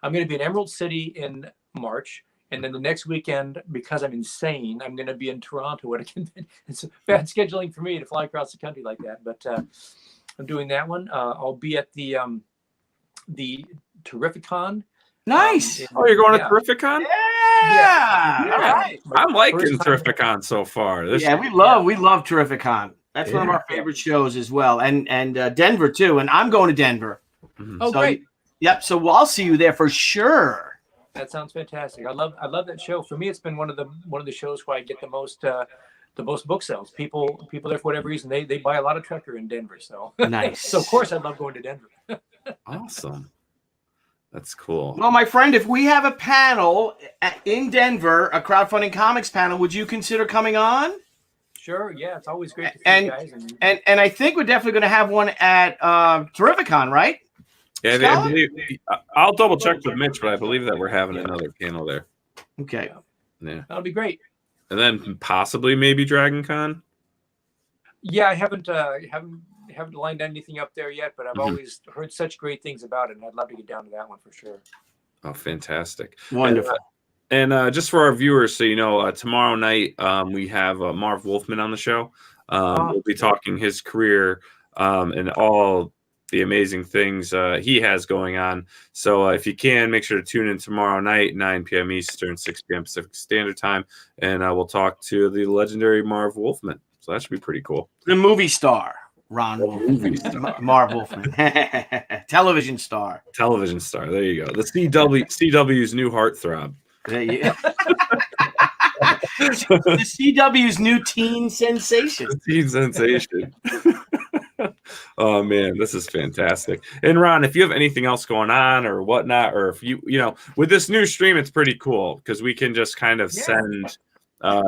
I'm gonna be in Emerald City in March. And then the next weekend, because I'm insane, I'm going to be in Toronto at a convention. It's bad scheduling for me to fly across the country like that, but I'm doing that one. I'll be at the Terrificon. Nice. You're going to Terrificon? Yeah. All right. I'm liking Terrificon so far. We love Terrificon. That's one of our favorite shows as well, and Denver too. And I'm going to Denver. Oh, great. Yep. So I'll see you there for sure. That sounds fantastic. I love that show. For me, it's been one of the shows where I get the most book sales. People there for whatever reason they buy a lot of Trekker in Denver. So nice. So of course I love going to Denver. Awesome. That's cool. Well, my friend, if we have a panel in Denver, a crowdfunding comics panel, would you consider coming on? Sure. Yeah, it's always great to see you guys. And I think we're definitely going to have one at Terrificon, right? Yeah, I'll double check with Mitch, but I believe that we're having another panel there. Okay. Yeah. That'll be great. And then possibly maybe Dragon Con? Yeah, I haven't lined anything up there yet, but I've always heard such great things about it, and I'd love to get down to that one for sure. Oh, fantastic. Wonderful. And just for our viewers, so tomorrow night we have Marv Wolfman on the show. We'll be talking his career and all the amazing things he has going on. So if you can, make sure to tune in tomorrow night, 9 p.m. Eastern, 6 p.m. Pacific Standard Time, and we'll talk to the legendary Marv Wolfman. So that should be pretty cool. The movie star, Ron Movie Wolfman. Marv Wolfman. Television star. Television star. There you go. The CW's new heartthrob. There you The CW's new teen sensation. Teen sensation. Oh man, this is fantastic. And Ron, if you have anything else going on or whatnot, or if you know, with this new stream, it's pretty cool because we can just kind of send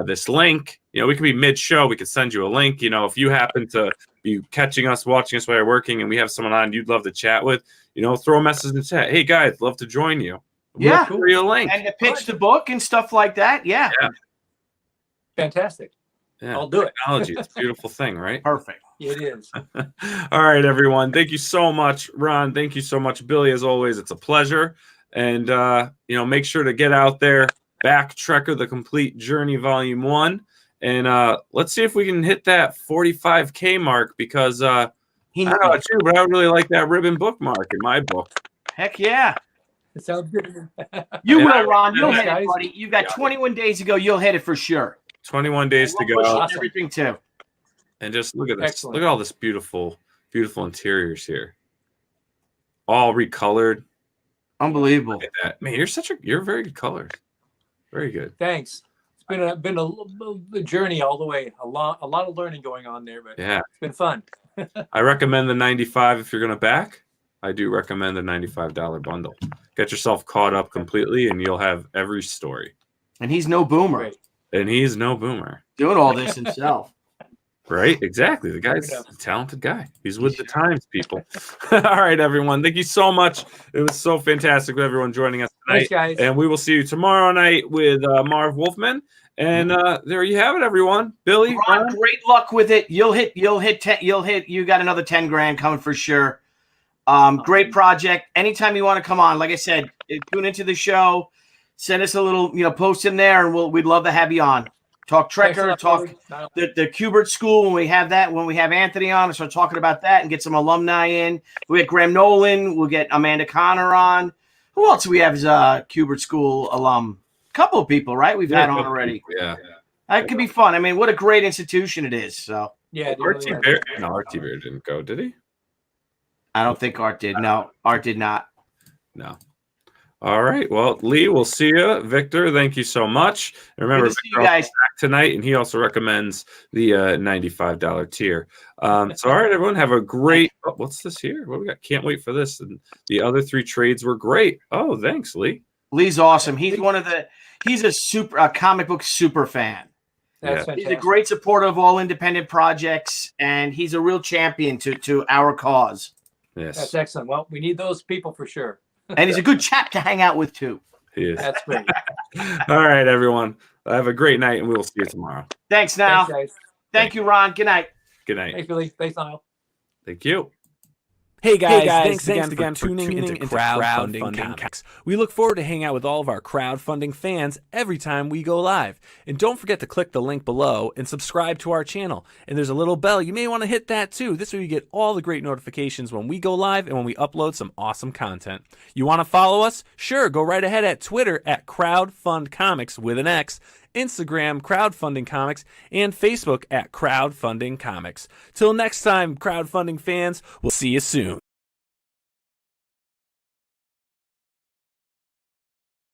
this link. You know, we can be mid-show. We could send you a link. You know, if you happen to be catching us, watching us while you're working, and we have someone on you'd love to chat with, you know, throw a message in the chat. Hey guys, love to join you. Yeah, throw you a link and to pitch the book and stuff like that. Yeah. Fantastic. Yeah. I'll do it. Technology, it's a beautiful thing, right? Perfect. It is. All right, everyone. Thank you so much, Ron. Thank you so much, Billy. As always, it's a pleasure. And you know, make sure to get out there, back Trekker: The Complete Journey, Volume 1, and let's see if we can hit that 45K mark. Because I don't know about you, but I would really like that ribbon bookmark in my book. Heck yeah. It sounds good. You will, Ron. You'll hit guys. it, buddy. You've got 21 days to go. You'll hit it for sure. 21 days to We'll push go. it and everything too. And just look at this. Excellent. Look at all this beautiful, beautiful interiors here. All recolored. Unbelievable. Look at that. Man, you're very good colors. Very good. Thanks. It's been a journey all the way. A lot of learning going on there, but Yeah. it's been fun. I recommend the 95 if you're going to back. I do recommend the $95 bundle. Get yourself caught up completely, and you'll have every story. And he's no boomer. Great. And he's no boomer. Doing all this himself. Right? Exactly. The guy's a talented guy. He's with the times, people. All right, everyone. Thank you so much. It was so fantastic with everyone joining us tonight. Thanks, guys. And we will see you tomorrow night with Marv Wolfman. And there you have it, everyone. Billy, Ron, great luck with it. You'll hit. You got another 10 grand coming for sure. Great project. Anytime you want to come on, like I said, tune into the show. Send us a little, post in there, and we'd love to have you on. Talk Trekker, talk the Kubert School when we have Anthony on, and start talking about that and get some alumni in. We get Graham Nolan, we'll get Amanda Connor on. Who else do we have as a Kubert School alum? A couple of people, right? We've had on already. Yeah. That could be fun. I mean, what a great institution it is. So Yeah. RT Bear didn't go, did he? I don't think Art did. No, Art did not. No. All right. Well, Lee, we'll see you. Victor, thank you so much. And remember, Good to see you Victor guys. back tonight, and he also recommends the $95 tier. So, all right, everyone, have a great. Oh, what's this here? What we got? Can't wait for this. And the other 3 trades were great. Oh, thanks, Lee. Lee's awesome. He's he's a comic book super fan. That's Yeah. fantastic. He's a great supporter of all independent projects, and he's a real champion to our cause. Yes, That's excellent. Well, we need those people for sure. And he's a good chap to hang out with too. he is. That's great. All right, everyone. Have a great night, and we will see you tomorrow. Thanks, now. Thanks, guys. Thank you, Ron. Good night. Good night. Thanks, Billy. Thanks, Niall. Thank you. Hey guys, Thanks again for tuning into Crowdfunding Crowdfunding Comics. Comics. We look forward to hanging out with all of our crowdfunding fans every time we go live. And don't forget to click the link below and subscribe to our channel. And there's a little bell. You may want to hit that too. This way you get all the great notifications when we go live and when we upload some awesome content. You want to follow us? Sure, go right ahead at Twitter at CrowdFundComics with an X, Instagram Crowdfunding Comics, and Facebook at Crowdfunding Comics. Till next time, crowdfunding fans, we'll see you soon.